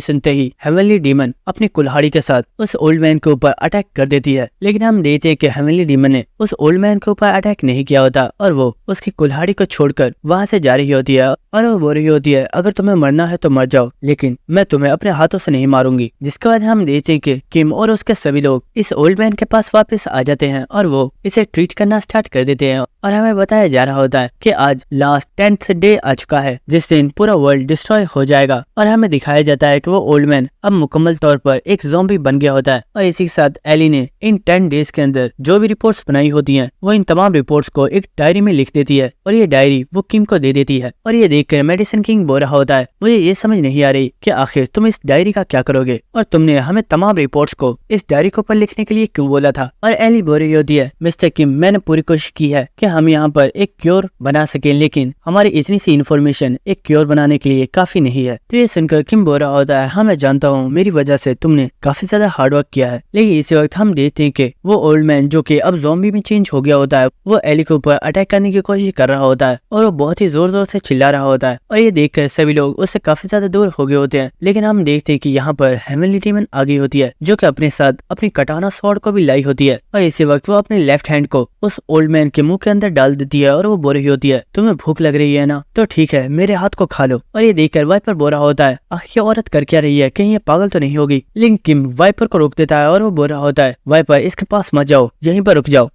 सुनते ही हेवनली डीमन अपनी कुल्हाड़ी के साथ उस ओल्ड मैन के ऊपर अटैक कर देती है, लेकिन हम देखते हैं कि हेवनली डीमन ने उस ओल्ड मैन के ऊपर अटैक नहीं किया होता और वो उसकी कुल्हाड़ी को छोड़कर वहां से जा रही होती है और वो बोल रही होती है, अगर तुम्हें मरना है तो मर जाओ, लेकिन मैं तुम्हें अपने हाथों से नहीं मारूंगी। जिसके बाद हम देखते हैं कि किम और उसके सभी लोग इस ओल्ड मैन के पास वापस आ जाते हैं और वो इसे ट्रीट करना स्टार्ट कर देते हैं और हमें बताया जा रहा होता है कि आज लास्ट 10th डे आ चुका है जिस दिन पूरा वर्ल्ड डिस्ट्रॉय हो जाएगा। और हमें दिखाया जाता है कि वो ओल्ड मैन अब मुकम्मल तौर पर एक ज़ॉम्बी बन गया होता है। और इसी के साथ एली ने इन 10 डेज के अंदर जो भी रिपोर्ट्स बनाई होती हैं वो इन तमाम रिपोर्ट्स को एक डायरी में लिख देती है और ये डायरी वो किम को दे देती है। और ये देखकर मेडिसिन किंग बोल रहा होता है, मुझे ये समझ नहीं आ रही कि आखिर तुम इस डायरी का क्या करोगे और तुमने हमें तमाम रिपोर्ट्स को इस डायरी के ऊपर लिखने के लिए क्यों बोला था। और एली बोल रही होती है, मिस्टर किम मैंने पूरी कोशिश की है कि हम यहाँ पर एक क्योर बना सकें, लेकिन हमारी इतनी सी इन्फॉर्मेशन एक क्योर बनाने के लिए काफी नहीं है। तो ये सुनकर किम बोल रहा होता है, हाँ मैं जानता हूँ मेरी वजह से तुमने काफी ज्यादा हार्डवर्क किया है, लेकिन इसी वक्त हम देखते हैं कि वो ओल्ड मैन जो कि अब ज़ॉम्बी में चेंज हो गया होता है वो एली के ऊपर अटैक करने की कोशिश कर रहा होता है और वो बहुत ही जोर जोर से चिल्ला रहा होता है और ये देखकर सभी लोग उससे काफी ज्यादा दूर हो गए होते हैं। लेकिन हम देखते हैं कि यहाँ पर हेवनली डीमन आ गई होती है जो कि अपने साथ अपनी कटाना स्वॉर्ड को भी लाई होती है और इसी वक्त वो अपने लेफ्ट हैंड को उस ओल्ड मैन के मुंह के अंदर डाल देती है और वो बोल रही होती है, तुम्हें भूख लग रही है ना, तो ठीक है मेरे हाथ को खा लो। और ये देखकर वाइपर बोल रहा होता है, आखिर ये औरत कर क्या रही है, कहीं ये पागल तो नहीं होगी। लेकिन किम वाइपर को रोक देता है और वो बोल रहा होता है, वाइपर इसके पास मत जाओ, यहीं पर रुक जाओ।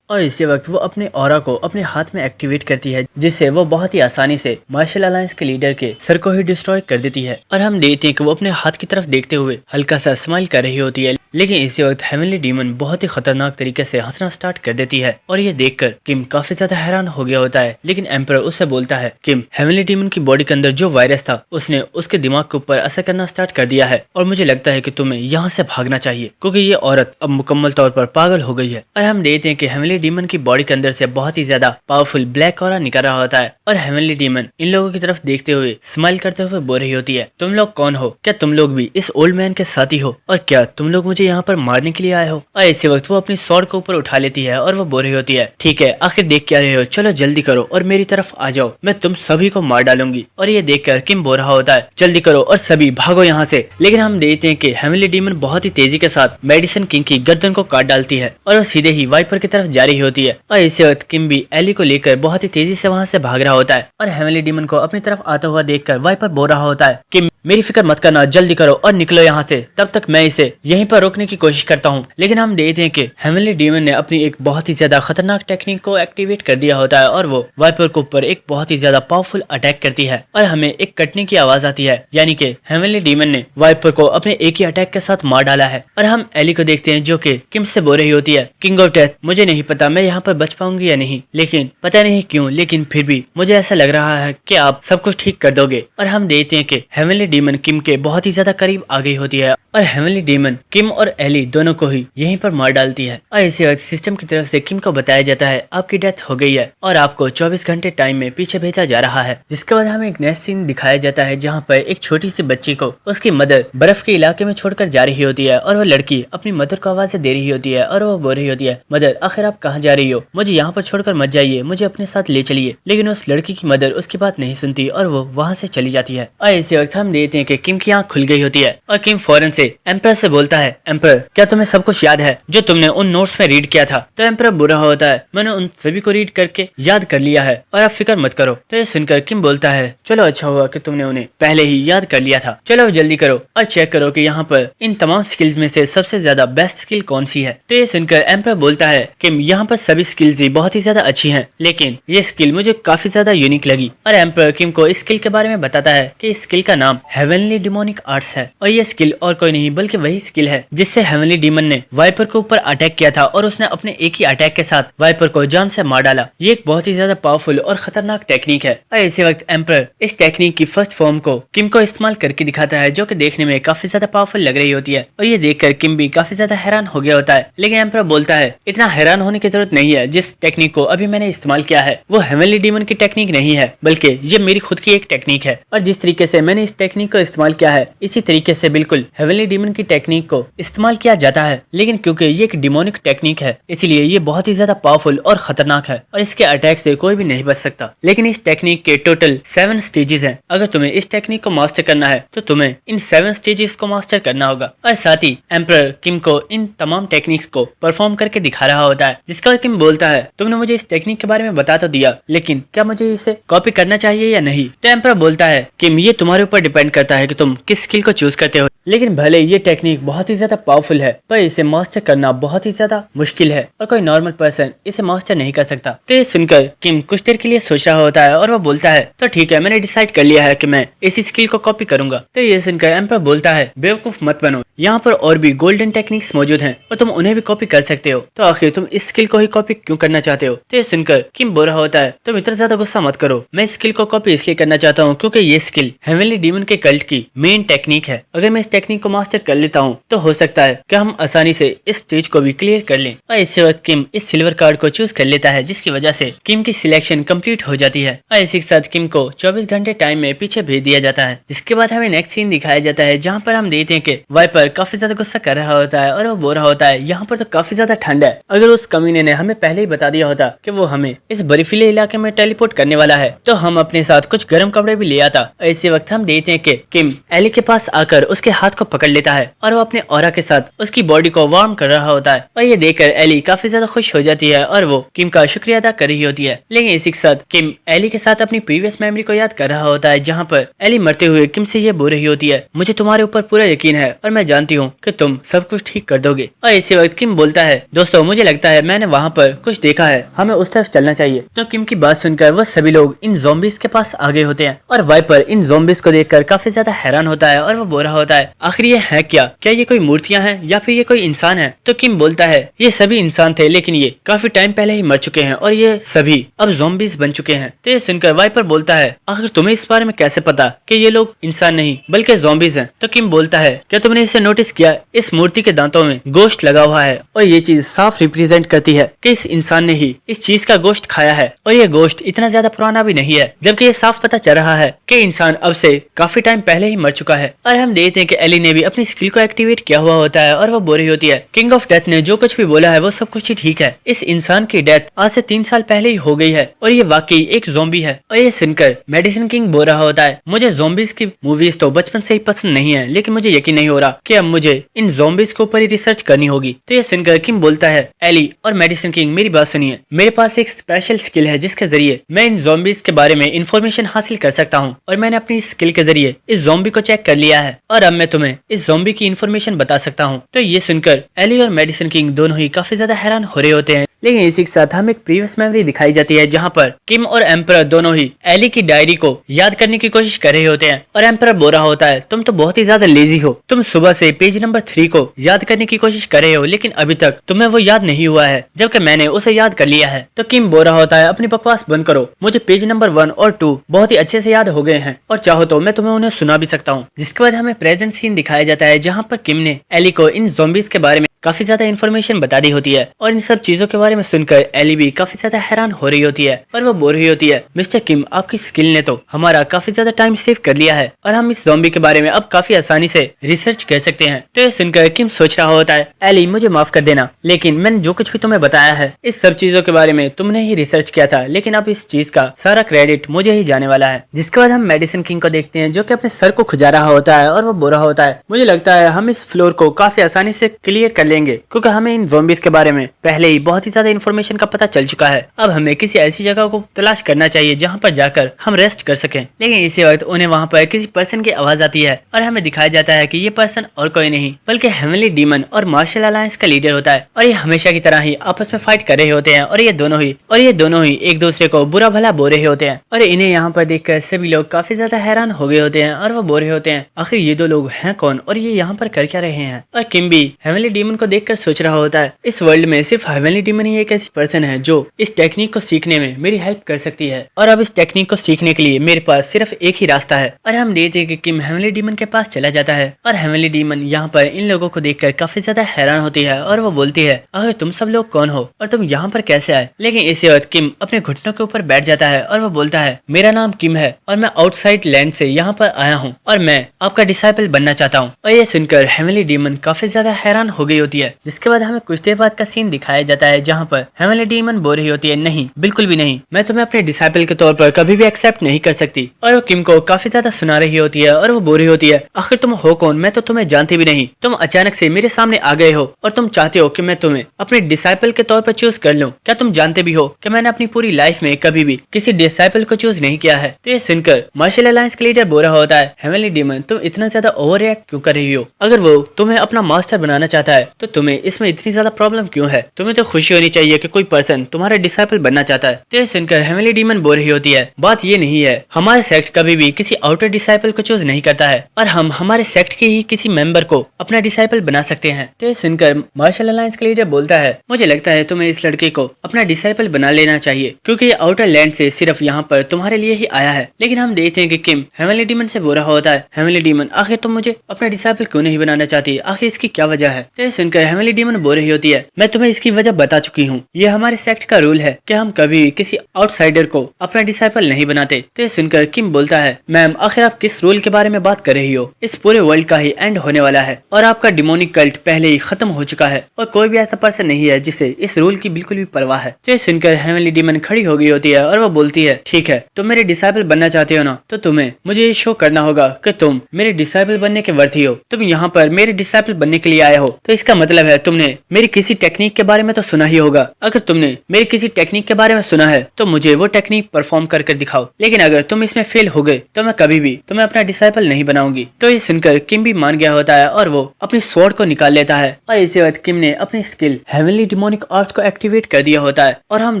और इसी वक्त वो अपने ऑरा को अपने हाथ में एक्टिवेट करती है जिससे वो बहुत ही आसानी से मार्शल अलायंस के लीडर के सर को ही डिस्ट्रॉय कर देती है। और हम देखते हैं कि वो अपने हाथ की तरफ देखते हुए हल्का सा स्माइल कर रही होती है, लेकिन इसी वक्त हेवनली डीमन बहुत ही खतरनाक तरीके से हंसना स्टार्ट कर देती है और ये देखकर किम काफी ज्यादा हैरान हो गया होता है। लेकिन एम्परर उससे बोलता है, किम हेवनली डीमन की बॉडी के अंदर जो वायरस था उसने उसके दिमाग के ऊपर असर करना स्टार्ट कर दिया है और मुझे लगता है कि तुम्हें यहाँ से भागना चाहिए क्योंकि ये औरत अब मुकम्मल तौर पर पागल हो गई है। और हम देखते हैं कि हेवनली डीमन की बॉडी के अंदर से बहुत ही ज्यादा पावरफुल ब्लैक ऑरा निकल रहा होता है और हेवनली डीमन इन लोगों की तरफ देखते हुए स्माइल करते हुए बोल रही होती है, तुम लोग कौन हो, क्या तुम लोग भी इस ओल्ड मैन के साथी हो और क्या तुम लोग मुझे यहाँ पर मारने के लिए आए हो। और इसी वक्त वो अपनी स्वॉर्ड को ऊपर उठा लेती है और वो बोल रही होती है, ठीक है आखिर देख क्या रहे हो, चलो जल्दी करो और मेरी तरफ आ जाओ, मैं तुम सभी को मार डालूंगी। और ये देखकर किम बोल रहा होता है, जल्दी करो और सभी भागो यहाँ से। लेकिन हम देखते हैं कि हेवनली डीमन बहुत ही तेजी के साथ मेडिसिन किंग की गर्दन को काट डालती है और वो सीधे ही वाइपर की तरफ जा रही होती है। और इसी वक्त किम भी एली को लेकर बहुत ही तेजी से वहाँ से भाग रहा होता है और हेवनली डीमन को अपनी तरफ आता हुआ देखकर वाइपर बोल रहा होता है कि मेरी फिक्र मत करना, जल्दी करो और निकलो यहाँ से, तब तक मैं इसे यहीं पर रोकने की कोशिश करता हूँ। लेकिन हम देखते हैं कि हेवनली डीमन ने अपनी एक बहुत ही ज्यादा खतरनाक टेक्निक को एक्टिवेट कर दिया होता है और वो वाइपर के ऊपर एक बहुत ही ज्यादा पावरफुल अटैक करती है और हमें एक कटने की आवाज आती है, यानी कि हेवनली डीमन ने वाइपर को अपने एक ही अटैक के साथ मार डाला है। और हम एली को देखते हैं जो कि किम से बोल रही होती है, किंग ऑफ डेथ मुझे नहीं पता मैं यहाँ पर बच पाऊंगी या नहीं, लेकिन पता नहीं क्यों लेकिन फिर भी मुझे ऐसा लग रहा है कि आप सब कुछ ठीक कर दोगे। और हम देखते हैं कि हेवनली डीमन किम के बहुत ही ज्यादा करीब आ गई होती है और हेवनली डीमन किम और एली दोनों को ही यहीं पर मार डालती है। और इसी वक्त सिस्टम की तरफ से किम को बताया जाता है आपकी डेथ हो गई है और आपको 24 घंटे टाइम में पीछे भेजा जा रहा है। जिसके बाद हमें एक नेक्स्ट सीन दिखाया जाता है जहाँ पर एक छोटी सी बच्ची को उसकी मदर बर्फ के इलाके में छोड़कर जा रही होती है और वो लड़की अपनी मदर को आवाजें दे रही होती है और वो बोल रही होती है, मदर आखिर आप कहाँ जा रही हो, मुझे यहाँ पर छोड़कर मत जाइए, मुझे अपने साथ ले चलिए। लेकिन उस लड़की की मदर उसकी बात नहीं सुनती और वो वहाँ से चली जाती है। और इसी वक्त हम देखते हैं कि किम की आंख खुल गई होती है और किम फौरन से एम्पर से बोलता है, एम्पर क्या तुम्हें सब कुछ याद है जो तुमने उन नोट्स में रीड किया था? तो एम्पर बुरा होता है, मैंने उन सभी को रीड करके याद कर लिया है और आप फिक्र मत करो। तो ये सुनकर किम बोलता है, चलो अच्छा हुआ कि तुमने उन्हें पहले ही याद कर लिया था, चलो जल्दी करो और चेक करो कि यहाँ पर इन तमाम स्किल्स में से सबसे ज्यादा बेस्ट स्किल कौन सी है। तो ये सुनकर एम्पर बोलता है कि यहाँ पर सभी स्किल्स ही बहुत ही ज्यादा अच्छी हैं, लेकिन ये स्किल मुझे काफी ज्यादा यूनिक लगी। और एम्पर किम को इस स्किल के बारे में बताता है कि इस स्किल का नाम हेवनली डिमोनिक आर्ट्स है और ये स्किल और कोई नहीं बल्कि वही स्किल है जिससे हेवनली डीमन ने वाइपर के ऊपर अटैक किया था और उसने अपने एक ही अटैक के साथ वाइपर को जान से मार डाला। ये एक बहुत ही ज्यादा पावरफुल और खतरनाक टेक्निक है। और इसी वक्त एम्पर इस टेक्निक की फर्स्ट फॉर्म को किम को इस्तेमाल करके दिखाता है जो कि देखने में काफी ज्यादा पावरफुल लग रही होती है। और ये देखकर किम भी काफी ज्यादा हैरान हो गया होता है। लेकिन एम्पर बोलता है, इतना हैरान होने की जरूरत नहीं है, जिस टेक्निक को अभी मैंने इस्तेमाल किया है वो हेवनली डीमन की टेक्निक नहीं है बल्कि ये मेरी खुद की एक टेक्निक है। और जिस तरीके से मैंने इस टेक्निक को इस्तेमाल किया है इसी तरीके से बिल्कुल हेवनली डीमन की टेक्निक को इस्तेमाल किया जाता है। लेकिन क्योंकि ये एक डिमोनिक टेक्निक है इसलिए ये बहुत ही ज्यादा पावरफुल और खतरनाक है और इसके अटैक से कोई भी नहीं बच सकता। लेकिन इस टेक्निक के टोटल 7 स्टेजेस हैं। अगर तुम्हें इस टेक्निक को मास्टर करना है तो तुम्हें इन 7 स्टेजेस को मास्टर करना होगा। और साथ ही एम्पर किम को इन तमाम टेक्निक्स को परफॉर्म करके दिखा रहा होता है। जिसका किम बोलता है, तुमने मुझे इस टेक्निक के बारे में बता तो दिया, लेकिन क्या मुझे इसे कॉपी करना चाहिए या नहीं? तो एम्पर बोलता है किम ये तुम्हारे ऊपर डिपेंड करता है कि तुम किस स्किल को चूज करते हो। लेकिन भले ये टेक्निक बहुत ही ज्यादा पावरफुल है पर इसे मास्टर करना बहुत ही ज्यादा मुश्किल है और कोई नॉर्मल पर्सन इसे मास्टर नहीं कर सकता। तो ये सुनकर किम कुछ देर के लिए सोच रहा होता है और वो बोलता है, तो ठीक है, मैंने डिसाइड कर लिया है कि मैं इसी स्किल को कॉपी करूंगा। तो ये सुनकर एम्पर बोलता है, बेवकूफ मत बनो, यहाँ पर और भी गोल्डन टेक्निक्स मौजूद हैं और तुम उन्हें भी कॉपी कर सकते हो, तो आखिर तुम इस स्किल को ही कॉपी क्यों करना चाहते हो? तो ये सुनकर किम बोल रहा होता है, तुम इतना ज्यादा गुस्सा मत करो, मैं इस स्किल को कॉपी इसलिए करना चाहता हूँ क्योंकि ये स्किल हेवनली डीमन के कल्ट की मेन टेक्निक है। अगर मैं इस टेक्निक को मास्टर कर लेता हूँ तो हो सकता है कि हम आसानी से इस स्टेज को भी क्लियर कर लें। और इसी वक्त किम इस सिल्वर कार्ड को चूज कर लेता है जिसकी वजह से किम की सिलेक्शन कंप्लीट हो जाती है और इसी के साथ किम को 24 घंटे टाइम में पीछे भेज दिया जाता है। इसके बाद हमें नेक्स्ट सीन दिखाया जाता है जहाँ पर हम देखते हैं कि वाइपर काफी ज्यादा गुस्सा कर रहा होता है और वो बोल रहा होता है, यहाँ पर तो काफी ज्यादा ठंड है, अगर उस कमीने ने हमें पहले ही बता दिया होता कि वो हमें इस बर्फीले इलाके में टेलीपोर्ट करने वाला है तो हम अपने साथ कुछ गर्म कपड़े भी ले आता। और इसी वक्त हम देखते हैं कि किम एली के पास आकर उसके हाथ को पकड़ लेता है और वो अपने ऑरा के साथ उसकी बॉडी को वार्म कर रहा होता है और ये देखकर एली काफी ज्यादा खुश हो जाती है और वो किम का शुक्रिया अदा कर रही होती है। लेकिन इसी के साथ किम एली के साथ अपनी प्रीवियस मेमोरी को याद कर रहा होता है जहाँ पर एली मरते हुए किम से ये बोल रही होती है, मुझे तुम्हारे ऊपर पूरा यकीन है और मैं जानती हूँ कि तुम सब कुछ ठीक कर दोगे। और इसी वक्त किम बोलता है, दोस्तों मुझे लगता है मैंने वहाँ पर कुछ देखा है, हमें उस तरफ चलना चाहिए। तो किम की बात सुनकर वो सभी लोग इन ज़ॉम्बीज के पास आ गए होते हैं और वाइपर इन ज़ॉम्बीज को देखकर काफी ज्यादा हैरान होता है और वो बोल रहा होता है, आखिर ये है क्या ये कोई मूर्तियां हैं या फिर ये कोई इंसान है? तो किम बोलता है, ये सभी इंसान थे लेकिन ये काफी टाइम पहले ही मर चुके हैं और ये सभी अब ज़ॉम्बीज बन चुके हैं। तो ये सुनकर वाइपर बोलता है, आखिर तुम्हें इस बारे में कैसे पता कि ये लोग इंसान नहीं बल्कि ज़ॉम्बीज हैं? तो किम बोलता है, क्या तुमने इसे नोटिस किया, इस मूर्ति के दांतों में गोश्त लगा हुआ है और ये चीज साफ रिप्रेजेंट करती है कि इस इंसान ने ही इस चीज का गोश्त खाया है और ये गोश्त इतना ज्यादा पुराना भी नहीं है, जबकि ये साफ पता चल रहा है कि इंसान अब से काफी टाइम पहले ही मर चुका है। और हम देखते हैं कि एली ने भी अपनी स्किल को एक्टिवेट किया हुआ होता है और वो बोल रही होती है, किंग ऑफ डेथ ने जो कुछ भी बोला है वो सब कुछ ही ठीक है, इस इंसान की डेथ आज से 3 साल पहले ही हो गई है और ये वाकई एक ज़ॉम्बी है। और ये सुनकर मेडिसिन किंग बोल रहा होता है, मुझे ज़ॉम्बीज की मूवीज तो बचपन से ही पसंद नहीं है, लेकिन मुझे यकीन नहीं हो रहा कि अब मुझे इन ज़ॉम्बीज के ऊपर ही रिसर्च करनी होगी। तो ये सुनकर किम बोलता है, एली और मेडिसिन किंग मेरी बात सुनिए, मेरे पास एक स्पेशल स्किल है जिसके जरिए मैं इन ज़ॉम्बीज के बारे में इंफॉर्मेशन हासिल कर सकता हूँ और मैंने अपनी स्किल के जरिए इस ज़ॉम्बी को चेक कर लिया है और अब मैं तुम्हें इस ज़ॉम्बी की इंफॉर्मेशन बता सकता हूँ। तो ये सुनकर एली और मेडिसिन किंग दोनों ही काफी ज्यादा हैरान हो रहे होते हैं। लेकिन इसी के साथ हमें एक प्रीवियस मेमोरी दिखाई जाती है जहाँ पर किम और एम्परर दोनों ही एली की डायरी को याद करने की कोशिश कर रहे होते हैं और एम्परर बोल रहा होता है तुम तो बहुत ही ज्यादा लेजी हो, तुम सुबह से पेज नंबर 3 को याद करने की कोशिश कर रहे हो लेकिन अभी तक तुम्हें वो याद नहीं हुआ है जबकि मैंने उसे याद कर लिया है। तो किम बोल रहा होता है अपनी बकवास बंद करो, मुझे पेज नंबर 1 और 2 बहुत ही अच्छे से याद हो गए हैं और चाहो तो मैं तुम्हें उन्हें सुना भी सकता हूँ। जिसके बाद हमें प्रेजेंट सीन दिखाया जाता है जहाँ पर किम ने एली को इन ज़ॉम्बीज के बारे में काफी ज्यादा इन्फॉर्मेशन बता दी होती है और इन सब चीजों के बारे में सुनकर एली भी काफी ज्यादा हैरान हो रही होती है और वो बोल रही होती है मिस्टर किम आपकी स्किल ने तो हमारा काफी ज्यादा टाइम सेव कर लिया है और हम इस ज़ॉम्बी के बारे में अब काफी आसानी से रिसर्च कर सकते हैं। तो ये सुनकर किम सोच रहा होता है एली मुझे माफ कर देना लेकिन मैंने जो कुछ भी तुम्हें बताया है इस सब चीजों के बारे में तुमने ही रिसर्च किया था लेकिन अब इस चीज का सारा क्रेडिट मुझे ही जाने वाला है। जिसके बाद हम मेडिसिन किंग को देखते हैं जो कि अपने सर को खुजा रहा होता है और वो बोल रहा होता है मुझे लगता है हम इस फ्लोर को काफी आसानी से क्लियर कर लेंगे क्योंकि हमें इन ज़ॉम्बीज के बारे में पहले ही बहुत ही ज्यादा इन्फॉर्मेशन का पता चल चुका है। अब हमें किसी ऐसी जगह को तलाश करना चाहिए जहाँ पर जाकर हम रेस्ट कर सकें। लेकिन इसी वक्त उन्हें वहाँ पर किसी पर्सन की आवाज आती है और हमें दिखाया जाता है कि ये पर्सन और कोई नहीं बल्कि हेवनली डीमन और मार्शल अलायंस का लीडर होता है और ये हमेशा की तरह ही आपस में फाइट कर रहे होते हैं और ये दोनों ही एक दूसरे को बुरा भला बोल रहे होते हैं और इन्हें यहाँ पर देखकर सभी लोग काफी ज्यादा हैरान हो गए होते हैं और वो बोल रहे होते हैं आखिर ये दो लोग हैं कौन और ये यहाँ पर कर क्या रहे हैं। और किम भी हेवनली डीमन को देखकर सोच रहा होता है इस वर्ल्ड में सिर्फ हेवनली डीमन ही एक ऐसी पर्सन है जो इस टेक्निक को सीखने में मेरी हेल्प कर सकती है और अब इस टेक्निक को सीखने के लिए मेरे पास सिर्फ एक ही रास्ता है। और हम देखते हैं कि किम हेवनली डीमन के पास चला जाता है और हेवनली डीमन यहाँ पर इन लोगों को देखकर काफी ज्यादा हैरान होती है और वो बोलती है आखिर तुम सब लोग कौन हो और तुम यहाँ पर कैसे आए। लेकिन इसी वक्त किम अपने घुटनों के ऊपर बैठ जाता है और वो बोलता है मेरा नाम किम है और मैं आउटसाइड लैंड से यहाँ पर आया हूँ और मैं आपका डिसाइपल बनना चाहता हूँ। और ये सुनकर हेवनली डीमन काफी ज्यादा हैरान हो गई होती है। जिसके बाद हमें कुछ देर बाद का सीन दिखाया जाता है जहाँ पर हेवनली डीमन बोल रही होती है नहीं बिल्कुल भी नहीं, मैं तुम्हें अपने डिसाइपल के तौर पर कभी भी एक्सेप्ट नहीं कर सकती। और वो किम को काफी ज्यादा सुना रही होती है और वो बोल रही होती है आखिर तुम हो कौन, मैं तो तुम्हें जानती भी नहीं, तुम अचानक से मेरे सामने आ गए हो और तुम चाहते हो कि मैं तुम्हें अपने डिसाइपल के तौर पर चूज कर लूं। क्या तुम जानते भी हो कि मैंने अपनी पूरी लाइफ में कभी भी किसी डिसाइपल को चूज नहीं किया है। तो ये सुनकर मार्शल अलायंस के लीडर बोल रहा होता है हेवनली डीमन तुम इतना ज्यादा ओवर रिएक्ट क्यों कर रही हो, अगर वो तुम्हें अपना मास्टर बनाना चाहता है तो तुम्हें इसमें इतनी ज्यादा प्रॉब्लम क्यों है, तुम्हें तो खुशी होनी चाहिए कि कोई पर्सन तुम्हारा डिसाइपल बनना चाहता है। तो ये सुनकर हेवनली डीमन बोल रही होती है बात ये नहीं है, हमारे सेक्ट कभी भी किसी आउटर डिसाइपल को चूज नहीं करता है और हम हमारे सेक्ट के ही किसी मेंबर को अपना डिसाइपल बना सकते हैं। तो ये सुनकर मार्शल अलायंस का लीडर बोलता है मुझे लगता है तुम्हें इस लड़के को अपना डिसाइपल बना लेना चाहिए क्योंकि ये आउटर लैंड से सिर्फ यहाँ पर तुम्हारे लिए ही आया है। लेकिन हम देखते हैं कि किम हेवनली डीमन से बोल रहा होता है हेवनली डीमन आखिर तुम मुझे अपना डिसाइपल क्यों नहीं बनाना चाहती, आखिर इसकी क्या वजह है। तो ये सुनकर हेवनली डीमन बोल रही होती है मैं तुम्हें इसकी वजह बता चुकी हूँ, ये हमारे सेक्ट का रूल है कि हम कभी किसी आउटसाइडर को अपना डिसाइपल नहीं बनाते। तो ये सुनकर किम बोलता है मैम आखिर आप किस रूल के बारे में बात कर रही हो, इस पूरे वर्ल्ड का ही एंड होने वाला है और आपका डिमोनिक कल्ट पहले ही खत्म हो चुका है और कोई भी ऐसा पर्सन नहीं है जिसे इस रूल की बिल्कुल भी परवाह है। तो ये सुनकर हेवनली डीमन खड़ी हो गई होती है और वो बोलती है ठीक है तुम मेरे डिसाइपल बनना चाहते हो ना, तो तुम्हें मुझे ये शो करना होगा कि तुम मेरे डिसाइपल बनने के वर्थी हो, तुम यहाँ पर मेरे डिसाइपल बनने के लिए आए हो। तो इसका मतलब है तुमने मेरी किसी टेक्निक के बारे में तो सुना ही होगा, अगर तुमने मेरी किसी टेक्निक के बारे में सुना है तो मुझे वो टेक्निक परफॉर्म कर दिखाओ, लेकिन अगर तुम इसमें फेल हो गए तो मैं कभी भी तुम्हें अपना डिसाइपल नहीं बनाऊंगी। तो ये सुनकर किम भी मान गया होता है और वो अपनी स्वॉर्ड को निकाल लेता है और इसी वक्त किम ने अपनी स्किल हेवनली डिमोनिक आर्ट्स को एक्टिवेट कर दिया होता है और हम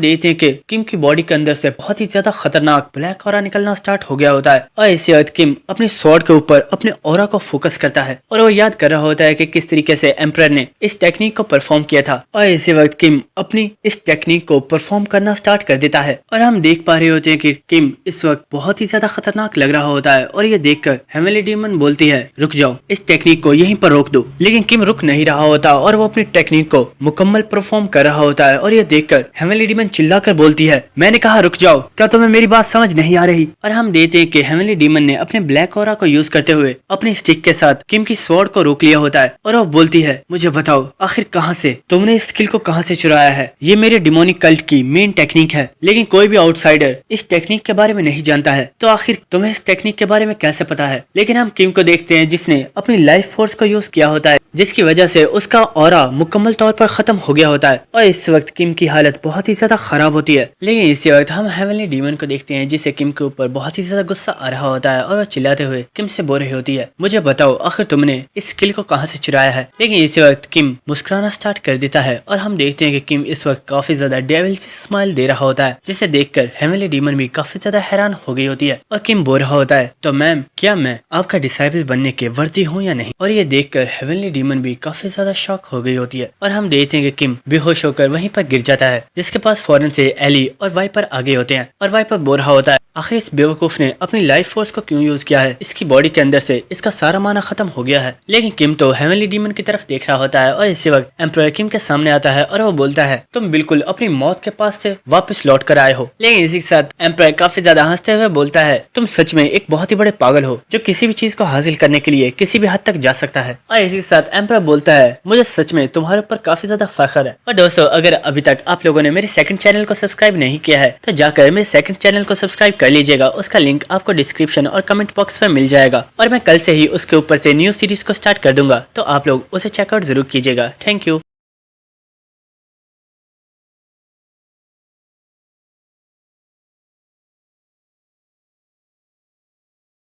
देखते हैं कि किम की बॉडी के अंदर से बहुत ही ज्यादा खतरनाक ब्लैक ऑरा निकलना स्टार्ट हो गया होता है। और इसी वक्त किम अपनी स्वॉर्ड के ऊपर अपने ऑरा को फोकस करता है और वो याद कर रहा होता है कि किस तरीके से एम्परर ने इस टेक्निक को परफॉर्म किया था। और इसी वक्त किम अपनी इस टेक्निक को परफॉर्म करना स्टार्ट कर देता है और हम देख पा रहे होते हैं कि किम इस वक्त बहुत ही ज्यादा खतरनाक लग रहा होता है और ये देखकर हेवनली डीमन बोलती है रुक जाओ, इस टेक्निक को यहीं पर रोक दो। लेकिन किम रुक नहीं रहा होता और वो अपनी टेक्निक को मुकम्मल परफॉर्म कर रहा होता है और ये देखकर हेवनली डीमन चिल्लाकर बोलती है मैंने कहा रुक जाओ, क्या तुम्हें मेरी बात समझ नहीं आ रही। और हम देखते हैं कि हेवनली डीमन ने अपने ब्लैक ऑरा को यूज करते हुए अपनी स्टिक के साथ किम की स्वॉर्ड को रोक लिया होता है और वो बोलती है मुझे बताओ आखिर कहां से तुमने इस स्किल को कहां से चुराया है, ये मेरे डिमोनिक कल्ट की मेन टेक्निक है, लेकिन कोई भी आउटसाइडर इस टेक्निक के बारे में नहीं जानता है, तो आखिर तुम्हें इस टेक्निक के बारे में कैसे पता है। लेकिन हम किम को देखते हैं जिसने अपनी लाइफ फोर्स को यूज किया होता है जिसकी वजह से उसका ऑरा मुकम्मल तौर पर खत्म हो गया होता है और इस वक्त किम की हालत बहुत ही ज्यादा खराब होती है। लेकिन इसी वक्त हम हेवनली डीमन को देखते हैं जिसे किम के ऊपर बहुत ही ज्यादा गुस्सा आ रहा होता है और वह चिल्लाते हुए किम से बोल रही होती है मुझे बताओ आखिर तुमने इस स्किल को कहां से चुराया है। लेकिन इसी वक्त वक्त किम मुस्कुराना स्टार्ट कर देता है और हम देखते हैं कि किम इस वक्त काफी ज्यादा डेविल सी स्माइल दे रहा होता है, जिसे देखकर हेवनली डीमन भी काफी ज्यादा हैरान हो गई होती है। और किम बोल रहा होता है, तो मैम क्या मैं आपका डिसाइबल बनने के वर्दी हूँ या नहीं। और ये देखकर हेवनली डीमन भी काफी ज्यादा शॉक हो गई होती है और हम देखते हैं कि किम बेहोश होकर वहीं पर गिर जाता है, जिसके पास फौरन से एली और वाइपर आ गए होते हैं। और वाइपर बोल रहा होता है, आखिर इस बेवकूफ ने अपनी लाइफ फोर्स को क्यों यूज किया है, इसकी बॉडी के अंदर से इसका सारा माना खत्म हो गया है। लेकिन किम तो हेवनली डीमन की तरफ देख रहा होता है और इसी वक्त एम्परर किम के सामने आता है और वो बोलता है, तुम बिल्कुल अपनी मौत के पास से वापस लौट कर आए हो। लेकिन इसी के साथ एम्परर काफी ज्यादा हंसते हुए बोलता है, तुम सच में एक बहुत ही बड़े पागल हो जो किसी भी चीज को हासिल करने के लिए किसी भी हद तक जा सकता है। और इसी के साथ एम्परर बोलता है, मुझे सच में तुम्हारे ऊपर काफी ज्यादा फख्र है। और दोस्तों, अगर अभी तक आप लोगों ने मेरे सेकंड चैनल को सब्सक्राइब नहीं किया है तो जाकर मेरे सेकंड चैनल को सब्सक्राइब कर लीजिएगा। उसका लिंक आपको डिस्क्रिप्शन और कमेंट बॉक्स में मिल जाएगा और मैं कल से ही उसके ऊपर से न्यू सीरीज को स्टार्ट कर दूंगा, तो आप लोग उसे चेकआउट जरूर कीजिएगा। Thank you.